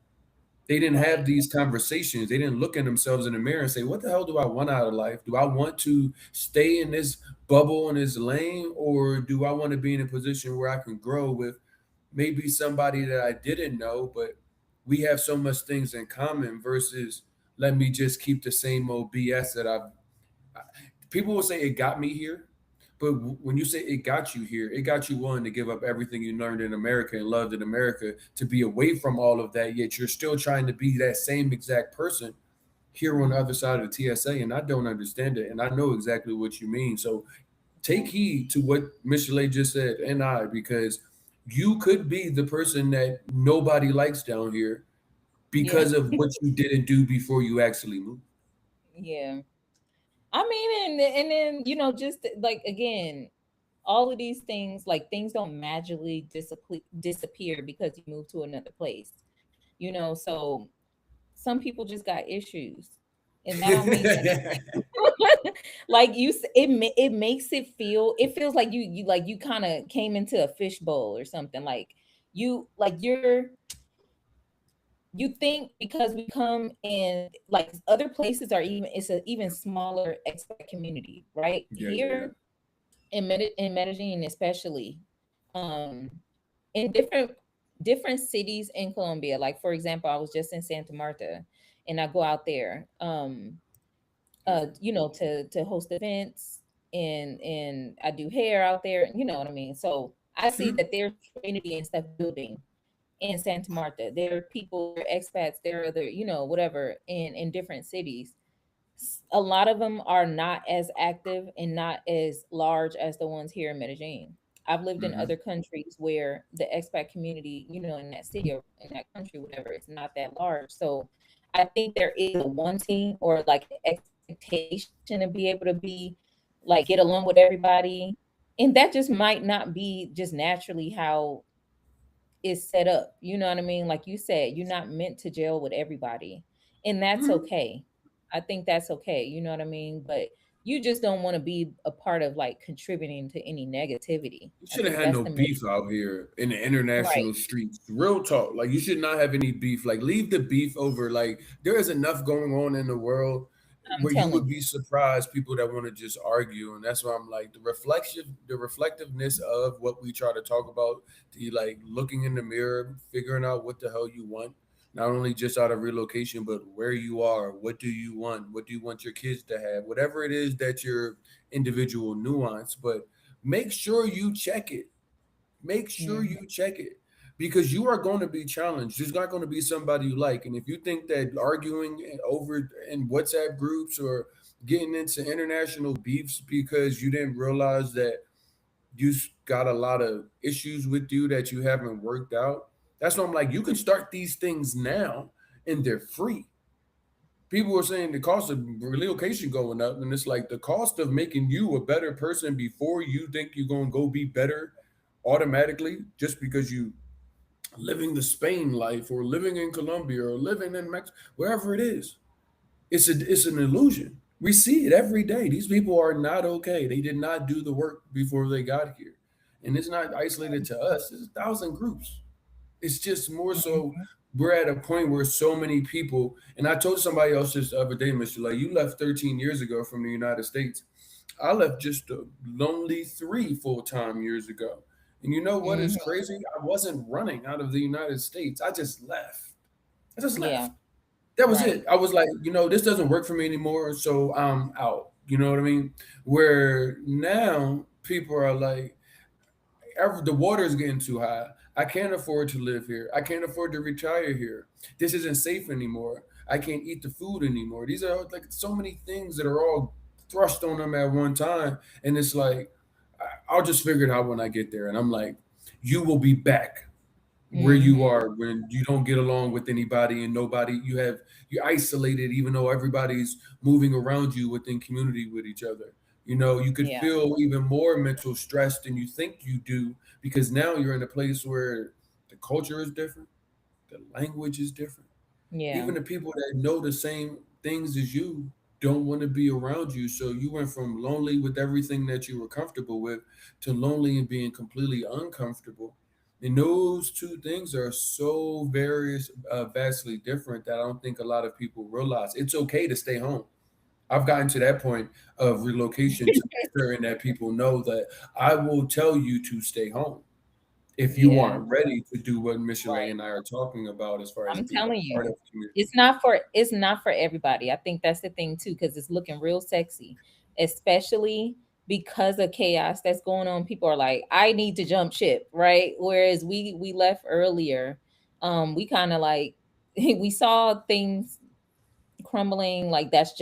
They didn't have Right. these conversations. They didn't look at themselves in the mirror and say, what the hell do I want out of life? Do I want to stay in this bubble in this lane? Or do I want to be in a position where I can grow with maybe somebody that I didn't know, but we have so much things in common versus let me just keep the same old BS that people will say it got me here, but when you say it got you here, it got you willing to give up everything you learned in America and loved in America to be away from all of that, yet you're still trying to be that same exact person here on the other side of the TSA. And I don't understand it. And I know exactly what you mean. So take heed to what Michelee just said and because you could be the person that nobody likes down here Yeah. because of what you didn't do before you actually moved. Yeah. I mean, and then just like again, all of these things, like things don't magically disappear because you move to another place. So some people just got issues, and that don't mean that. Like it makes it feels like you kind of came into a fishbowl or something. Like you think because we come in like other places are even it's a even smaller expat community, right? Yeah, yeah, yeah. Here in Medellin especially, um in different cities in Colombia. Like for example, I was just in Santa Marta, and I go out there to host events, and I do hair out there, you know what I mean? So I see that there's community and stuff building in Santa Marta. There are people, there are expats, there are other, whatever in different cities. A lot of them are not as active and not as large as the ones here in Medellin. I've lived in Hmm. other countries where the expat community, in that city or in that country, whatever, it's not that large. So I think there is a wanting or like an expectation to be able to be like get along with everybody. And that just might not be just naturally how is set up. You know what I mean? Like you said, you're not meant to gel with everybody. And that's Hmm. okay. I think that's okay. You know what I mean? But you just don't want to be a part of like contributing to any negativity. You I shouldn't think have that's no the main. beef out here in the Right. international streets. Real talk. Like you should not have any beef. Like leave the beef over. Like there is enough going on in the world I'm where you telling would you. be surprised people that want to just argue. And that's why I'm like the reflectiveness of what we try to talk about, the like looking in the mirror, figuring out what the hell you want. Not only just out of relocation, but where you are, what do you want? What do you want your kids to have? Whatever it is that your individual nuance, but make sure you check it. Make sure Mhm. you check it because you are going to be challenged. There's not going to be somebody you like. And if you think that arguing over in WhatsApp groups or getting into international beefs because you didn't realize that got a lot of issues with you that you haven't worked out. That's why I'm like, you can start these things now and they're free. People are saying the cost of relocation going up, and it's like the cost of making you a better person before you think you're gonna go be better automatically just because you living the Spain life or living in Colombia or living in Mexico, wherever it is. It's an illusion. We see it every day. These people are not okay. They did not do the work before they got here. And it's not isolated to us. It's 1,000 groups. It's just more so Mhm. we're at a point where so many people, and I told somebody else this the other day, Mr. Like, you left 13 years ago from the United States. I left just a lonely 3 full-time years ago. And you know what is Mhm. crazy? I wasn't running out of the United States. I just left. I just Yeah. left. That was it. Right. I was like, this doesn't work for me anymore, so I'm out. You know what I mean? Where now people are like, the water is getting too high. I can't afford to live here. I can't afford to retire here. This isn't safe anymore. I can't eat the food anymore. These are like so many things that are all thrust on them at one time, and it's like I'll just figure it out when I get there. And I'm like, you will be back where you Mhm. are when you don't get along with anybody and nobody you're isolated even though everybody's moving around you within community with each other. You could Yeah. feel even more mental stress than you think you do because now you're in a place where the culture is different, the language is different. Yeah. Even the people that know the same things as you don't want to be around you. So you went from lonely with everything that you were comfortable with to lonely and being completely uncomfortable. And those two things are so vastly different that I don't think a lot of people realize. It's okay to stay home. I've gotten to that point of relocation to make certain that people know that I will tell you to stay home if you Yeah. aren't ready to do what Michelee Right. and I are talking about as far as I'm being telling a part you, of community. it's not for everybody. I think that's the thing too, because it's looking real sexy, especially because of chaos that's going on. People are like, I need to jump ship, right? Whereas we left earlier. We kind of like we saw things crumbling, like that's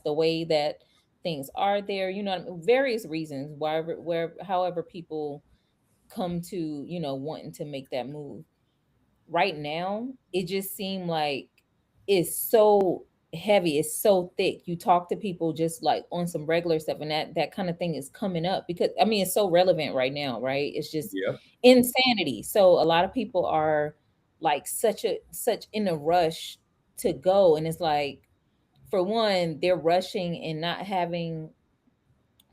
the way that things are there. Various reasons why where however people come to, wanting to make that move. Right now it just seemed like it's so heavy, it's so thick. You talk to people just like on some regular stuff, and that kind of thing is coming up because I mean it's so relevant right now, right? It's just Yep. insanity. So a lot of people are like such in a rush to go, and it's like, for one, they're rushing and not having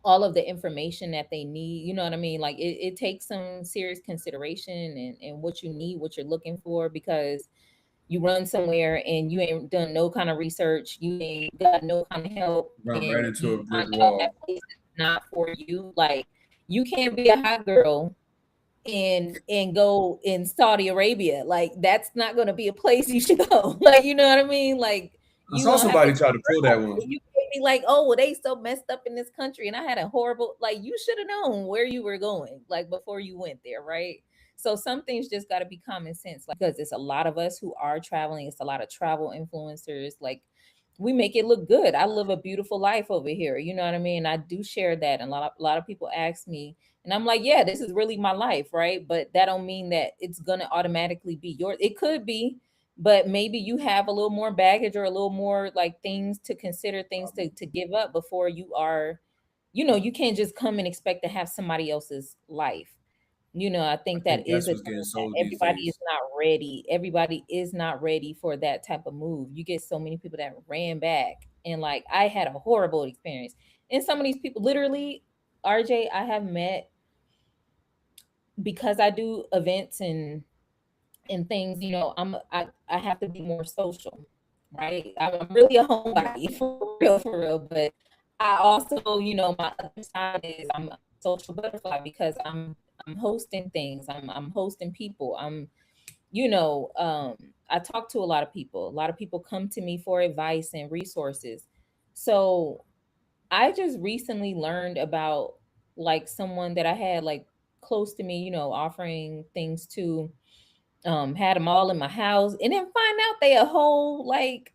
all of the information that they need. You know what I mean? Like it takes some serious consideration and what you need, what you're looking for, because you run somewhere and you ain't done no kind of research, you ain't got no kind of help, Run right and into you a brick find out that wall. place is not for you. Like, you can't be a hot girl and go in Saudi Arabia. Like, that's not going to be a place you should go. Like, you know what I mean? Like, I you saw gonna have to somebody try to figure pull out. that one. You can't be like, oh, well, they so messed up in this country, and I had a horrible. Like, you should have known where you were going, like before you went there, right? So some things just got to be common sense, like, because it's a lot of us who are traveling. It's a lot of travel influencers. Like, we make it look good. I live a beautiful life over here. You know what I mean? I do share that, and a lot of people ask me, and I'm like, yeah, this is really my life, right? But that don't mean that it's gonna automatically be yours. It could be, but maybe you have a little more baggage or a little more like things to consider, things to give up before you are, you can't just come and expect to have somebody else's life. I I think that think is that's a what's thing getting that sold these everybody is days. not ready. Everybody is not ready for that type of move. You get so many people that ran back, and like, I had a horrible experience. And some of these people, literally, RJ, I have met, because I do events and things. I have to be more social, right? I'm really a homebody for real. But I also, my other side is I'm a social butterfly, because I'm hosting things. I'm hosting people. you know, um, I talk to a lot of people. A lot of people come to me for advice and resources. So I just recently learned about, like, someone that I had like close to me, offering things to, had them all in my house, and then find out they a whole, like,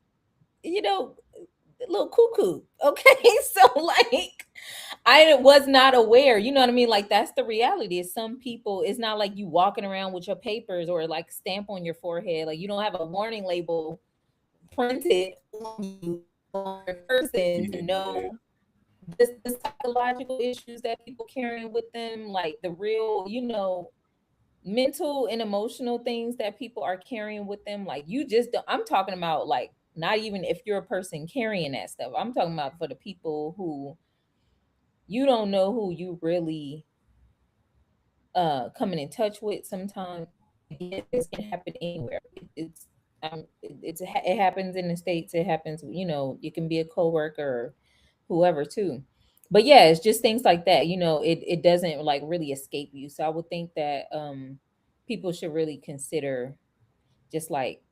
you know little cuckoo. Okay. So, like, I was not aware. You know what I mean? Like that's the reality. Is some people, it's not like you walking around with your papers or like stamp on your forehead. Like you don't have a warning label printed on you on your person to Yeah. know the psychological issues that people carrying with them, like the real, mental and emotional things that people are carrying with them. Like you just don't, I'm talking about like not even if you're a person carrying that stuff. I'm talking about for the people who you don't know who you really coming in touch with sometimes. Again, this can happen anywhere. It happens in the states. It happens, you can be a coworker or whoever too. But yeah, it's just things like that. It doesn't like really escape you. So I would think that people should really consider just like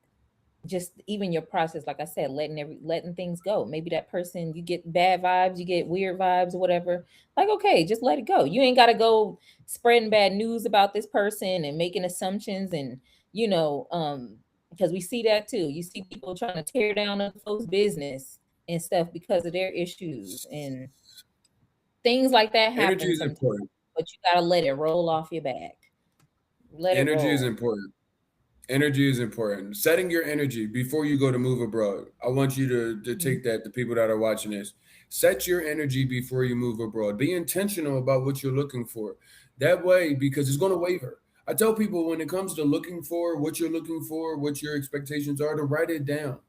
just even your process, like I said, letting things go. Maybe that person, you get bad vibes, you get weird vibes or whatever. Like, okay, just let it go. You ain't got to go spreading bad news about this person and making assumptions. And you know because we see that too. You see people trying to tear down other folks business and stuff because of their issues, and things like that Energy happen is sometimes. important. But you got to let it roll off your back. Let it Energy is roll. important. Energy is important. Setting your energy before you go to move abroad. I want you to Mhm. take that, the people that are watching this. Set your energy before you move abroad. Be intentional about what you're looking for. That way, because it's going to waver. I tell people when it comes to looking for what you're looking for, what your expectations are, to write it down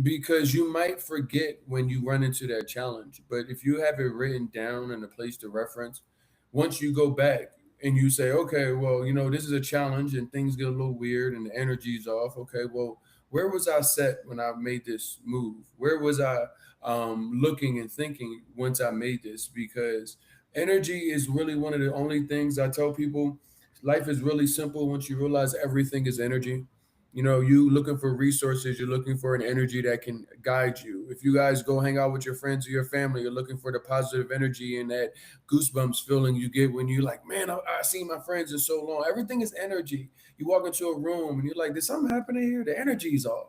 because you might forget when you run into that challenge. But if you have it written down and a place to reference, once you go back and you say, okay, well, this is a challenge and things get a little weird and the energy's off. Okay, well, where was I set when I made this move? Where was I looking and thinking once I made this? Because energy is really one of the only things I tell people. Life is really simple once you realize everything is energy. You looking for resources, you're looking for an energy that can guide you. If you guys go hang out with your friends or your family, you're looking for the positive energy and that goosebumps feeling you get when you're like, man, I seen my friends in so long. Everything is energy. You walk into a room and you're like, there's something happening here. The energy's off.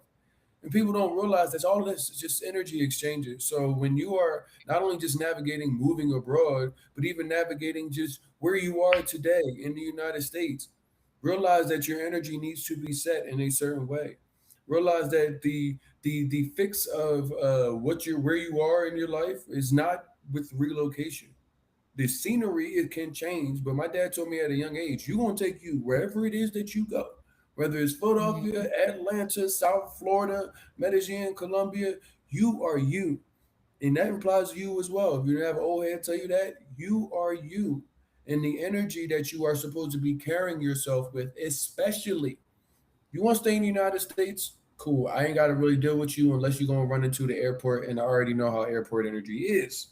And people don't realize that all of this is just energy exchanges. So when you are not only just navigating moving abroad, but even navigating just where you are today in the United States, realize that your energy needs to be set in a certain way. Realize that the fix of what you're where you are in your life is not with relocation. The scenery, it can change, but my dad told me at a young age, you're gonna take you wherever it is that you go, whether it's Mhm. Philadelphia, Atlanta, South Florida, Medellin, Colombia. You are you, and that implies you as well. If you have an old head tell you that, you are you, and the energy that you are supposed to be carrying yourself with, especially you want to stay in the United States. Cool. I ain't got to really deal with you unless you're gonna run into the airport, and I already know how airport energy is.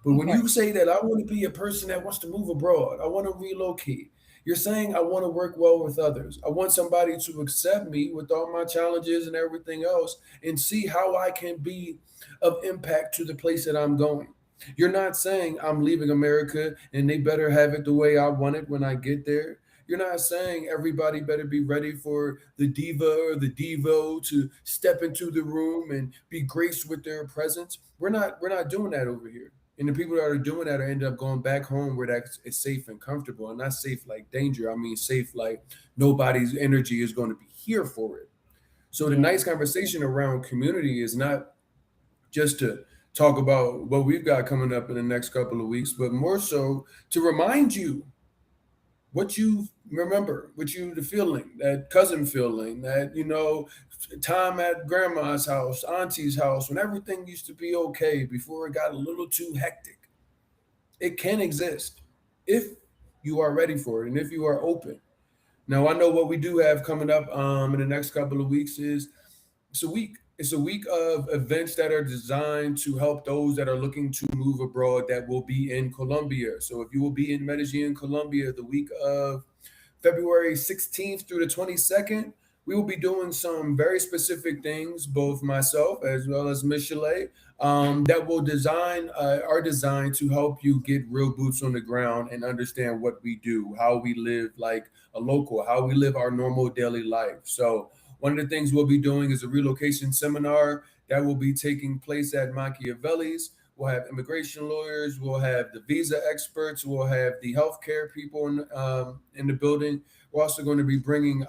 But when you Right. say that I want to be a person that wants to move abroad, I want to relocate, you're saying I want to work well with others. I want somebody to accept me with all my challenges and everything else and see how I can be of impact to the place that I'm going. You're not saying I'm leaving America and they better have it the way I want it when I get there. You're not saying everybody better be ready for the diva or the devo to step into the room and be graced with their presence. We're not doing that over here. And the people that are doing that are end up going back home where that is safe and comfortable. And not safe like danger. I mean safe like nobody's energy is going to be here for it. So the Yeah. nice conversation around community is not just to talk about what we've got coming up in the next couple of weeks, but more so to remind you what you remember, what you the feeling, that cousin feeling, that time at grandma's house, auntie's house, when everything used to be okay before it got a little too hectic. It can exist if you are ready for it and if you are open. Now I know what we do have coming up in the next couple of weeks is it's a week of events that are designed to help those that are looking to move abroad that will be in Colombia. So if you will be in Medellin, Colombia, the week of February 16th through the 22nd, we will be doing some very specific things, both myself as well as Michelee, that will are designed to help you get real boots on the ground and understand what we do, how we live like a local, how we live our normal daily life. So one of the things we'll be doing is a relocation seminar that will be taking place at Machiavelli's. we'll have immigration lawyers, we'll have the visa experts, we'll have the healthcare people in the building. We're also going to be bringing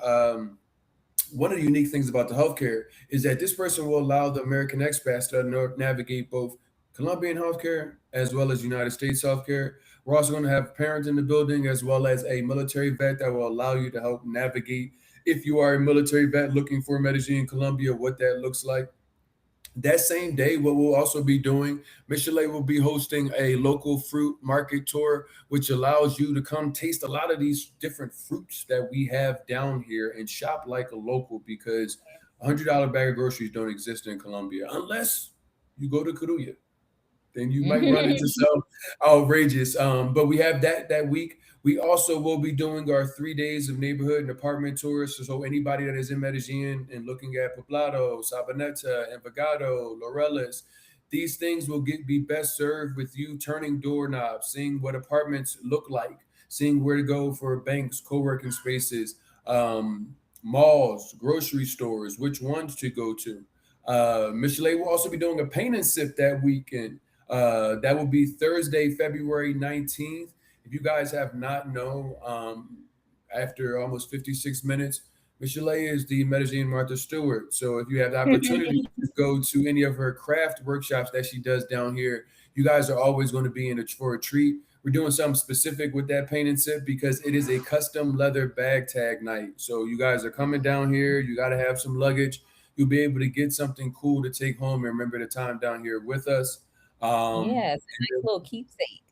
one of the unique things about the healthcare is that this person will allow the American expats to navigate both Colombian healthcare as well as United States healthcare. We're also going to have parents in the building as well as a military vet that will allow you to help navigate if you are a military vet looking for Medellin, Colombia, what that looks like. That same day, what we'll also be doing, Michelee will be hosting a local fruit market tour, which allows you to come taste a lot of these different fruits that we have down here and shop like a local because $100 bag of groceries don't exist in Colombia unless you go to Carulla, then you might run into some outrageous. But we have that week. We also will be doing our 3 days of neighborhood and apartment tours. So anybody that is in Medellin and looking at Poblado, Sabaneta, Envigado, Laureles, these things will be best served with you turning doorknobs, seeing what apartments look like, seeing where to go for banks, co-working spaces, malls, grocery stores, which ones to go to. Michelet will also be doing a paint and sip that weekend. That will be Thursday, February 19th. If you guys have not known, after almost 56 minutes, Michelet is the Medellin Martha Stewart. So if you have the opportunity to go to any of her craft workshops that she does down here, you guys are always going to be in for a treat. We're doing something specific with that paint and sip because it is a custom leather bag tag night. So you guys are coming down here. You got to have some luggage. You'll be able to get something cool to take home and remember the time down here with us. Yeah, Um, it's a nice little keepsake.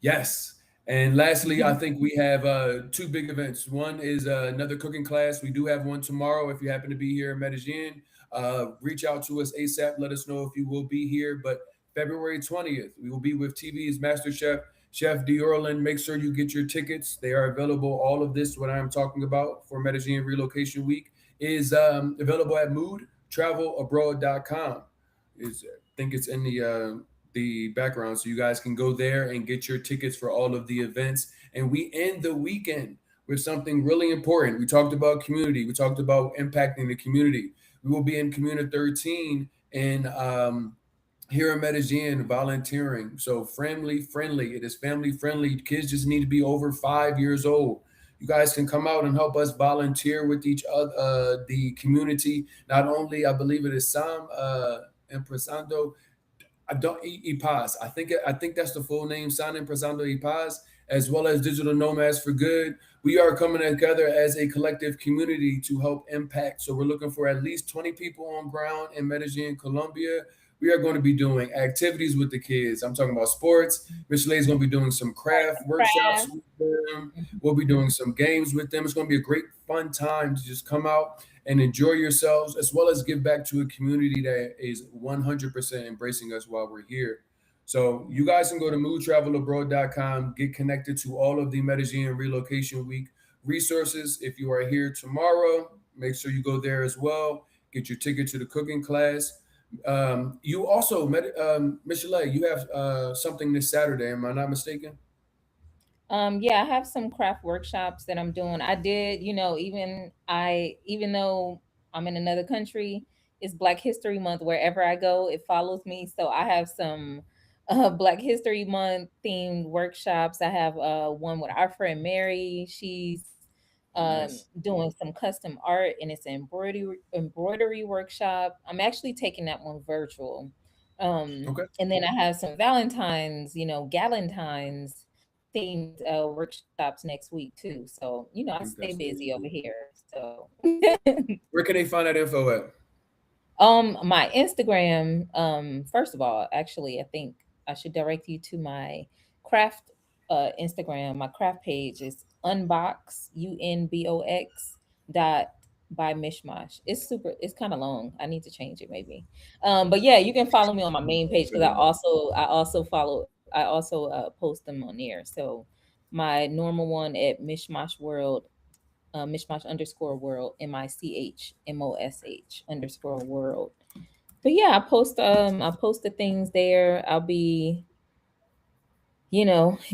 yes. And lastly, I think we have two big events. One is another cooking class. We do have one tomorrow. If you happen to be here in Medellin, reach out to us ASAP. Let us know if you will be here. But February 20th, we will be with TV's Master Chef, Chef Diorlin. Make sure you get your tickets. They are available. All of this, what I'm talking about for Medellin Relocation Week, is available at moodtravelabroad.com. I think it's in the background, so you guys can go there and get your tickets for all of the events. And we end the weekend with something really important. We talked about community. We talked about impacting the community. We will be in Community 13 and here in Medellin volunteering. So family friendly. It is family friendly. Kids just need to be over 5 years old. You guys can come out and help us volunteer with each other, the community. Not only, I believe it is Sam Impresando. I don't Paz. I think that's the full name, San Impresando y Paz, as well as Digital Nomads for Good. We are coming together as a collective community to help impact. So we're looking for at least 20 people on ground in Medellin, Colombia. We are going to be doing activities with the kids. I'm talking about sports. Michelet is going to be doing some craft workshops Craft. with them. Mhm. We'll be doing some games with them. It's going to be a great, fun time to just come out and enjoy yourselves, as well as give back to a community that is 100% embracing us while we're here. So you guys can go to moodtravelabroad.com, get connected to all of the Medellin Relocation Week resources. If you are here tomorrow, make sure you go there as well. Get your ticket to the cooking class. You also, Michelet, you have something this Saturday. Am I not mistaken? Yeah, I have some craft workshops that I'm doing. I did, even though I'm in another country, it's Black History Month wherever I go. It follows me. So I have some Black History Month themed workshops. I have one with our friend Mary. She's Nice. doing some custom art, and it's an embroidery workshop. I'm actually taking that one virtual. Okay. And then I have some Valentine's, Galentine's themed workshops next week too. So, I I stay think that's busy really over cool. here. So Where can they find that info at? my Instagram, first of all, actually, I think I should direct you to my craft Instagram. My craft page is unbox dot by Michmosh. It's kind of long. I need to change it maybe. But yeah, you can follow me on my main page because I also post them on there. So my normal one at Mishmash World, Mishmash underscore world, MICHMOSH underscore world. But yeah, I post the things there. I'll be,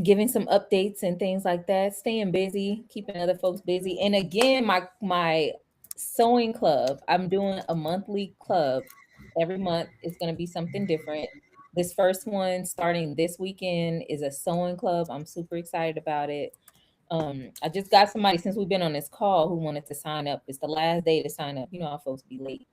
giving some updates and things like that, staying busy, keeping other folks busy. And again, my sewing club, I'm doing a monthly club. Every month it's gonna be something different. This first one starting this weekend is a sewing club. I'm super excited about it. I just got somebody since we've been on this call who wanted to sign up. It's the last day to sign up. You know how folks be late.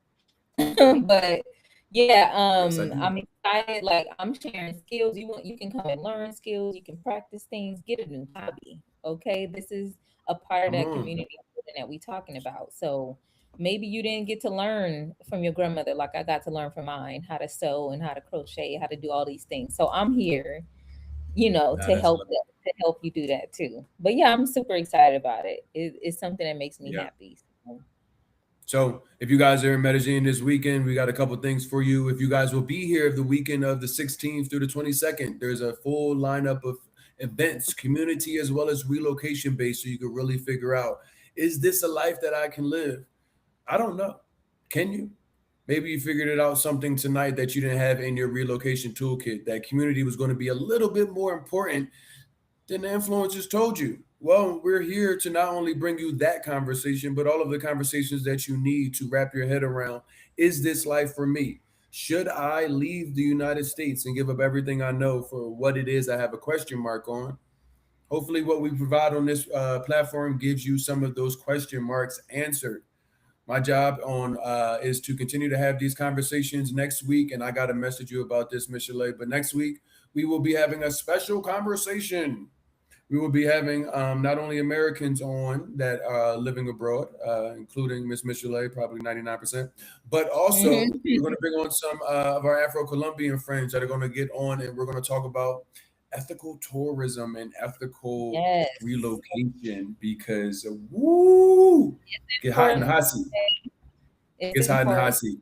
But yeah, Yes, I do. I'm excited. Like I'm sharing skills. You can come and learn skills. You can practice things. Get a new hobby. Okay, this is a part of Come that on. community that we talking about. So maybe you didn't get to learn from your grandmother like I got to learn from mine how to sew and how to crochet, how to do all these things. So I'm here, Now to that's help love. you do that too. But yeah, I'm super excited about it. It's something that makes me Yeah. happy. So, So if you guys are in Medellin this weekend, we got a couple things for you. If you guys will be here the weekend of the 16th through the 22nd, there's a full lineup of events, community as well as relocation based, so you can really figure out, is this a life that I can live? I don't know. Can you? Maybe you figured it out something tonight that you didn't have in your relocation toolkit. That community was going to be a little bit more important than the influencers told you. Well, we're here to not only bring you that conversation, but all of the conversations that you need to wrap your head around. Is this life for me? Should I leave the United States and give up everything I know for what it is I have a question mark on? Hopefully, what we provide on this platform gives you some of those question marks answered. My job on is to continue to have these conversations next week, and I got to message you about this, Michelee. But next week we will be having a special conversation. We will be having not only Americans on that are living abroad, including Miss Michelet, probably 99%, but also we're going to mhm. bring on some of our Afro-Colombian friends that are going to get on, and we're going to talk about ethical tourism and ethical Yes. relocation because, woo, get hot in the Important. hot seat. It's Gets hot in the hot important. seat.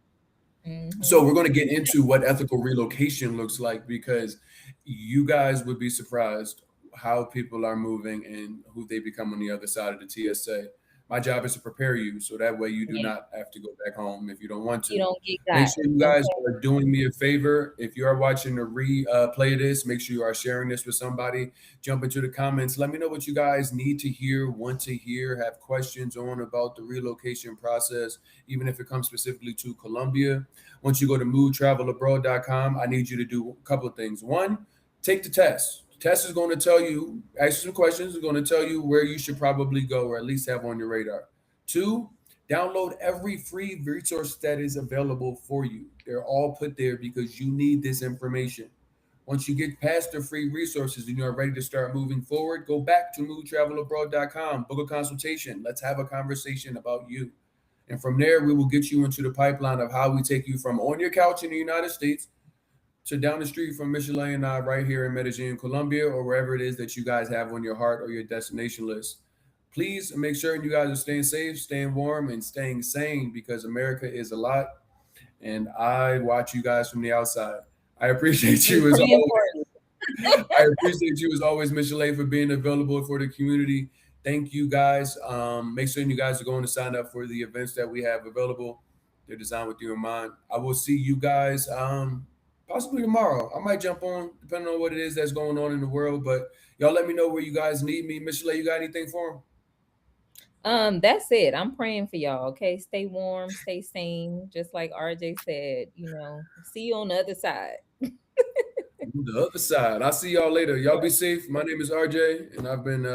So Hmm. we're going to get into what ethical relocation looks like because you guys would be surprised how people are moving and who they become on the other side of the TSA. My job is to prepare you so that way you do Yeah. not have to go back home if you don't want You to. don't get Make got. sure you guys Okay. are doing me a favor. If you are watching the replay this, make sure you are sharing this with somebody. Jump into the comments. Let me know what you guys need to hear, want to hear, have questions on about the relocation process, even if it comes specifically to Colombia. Once you go to moodtravelabroad.com, I need you to do a couple of things. One, take the test. The test is going to tell you, ask you some questions, it's going to tell you where you should probably go or at least have on your radar. Two, download every free resource that is available for you. They're all put there because you need this information. Once you get past the free resources and you are ready to start moving forward, go back to moodtravelabroad.com, book a consultation. Let's have a conversation about you. And from there, we will get you into the pipeline of how we take you from on your couch in the United States to down the street from Michelee and I right here in Medellin, Colombia, or wherever it is that you guys have on your heart or your destination list. Please make sure you guys are staying safe, staying warm, and staying sane because America is a lot. And I watch you guys from the outside. I appreciate It's you as pretty always. important. I appreciate you as always, Michelee, for being available for the community. Thank you guys. Make sure you guys are going to sign up for the events that we have available. They're designed with you in mind. I will see you guys possibly tomorrow. I might jump on depending on what it is that's going on in the world. But y'all let me know where you guys need me. Michelee, you got anything for them? That's it. I'm praying for y'all. Okay, stay warm, stay sane. Just like RJ said, see you on the other side. The other side. I'll see y'all later. Y'all be safe. My name is RJ, and I've been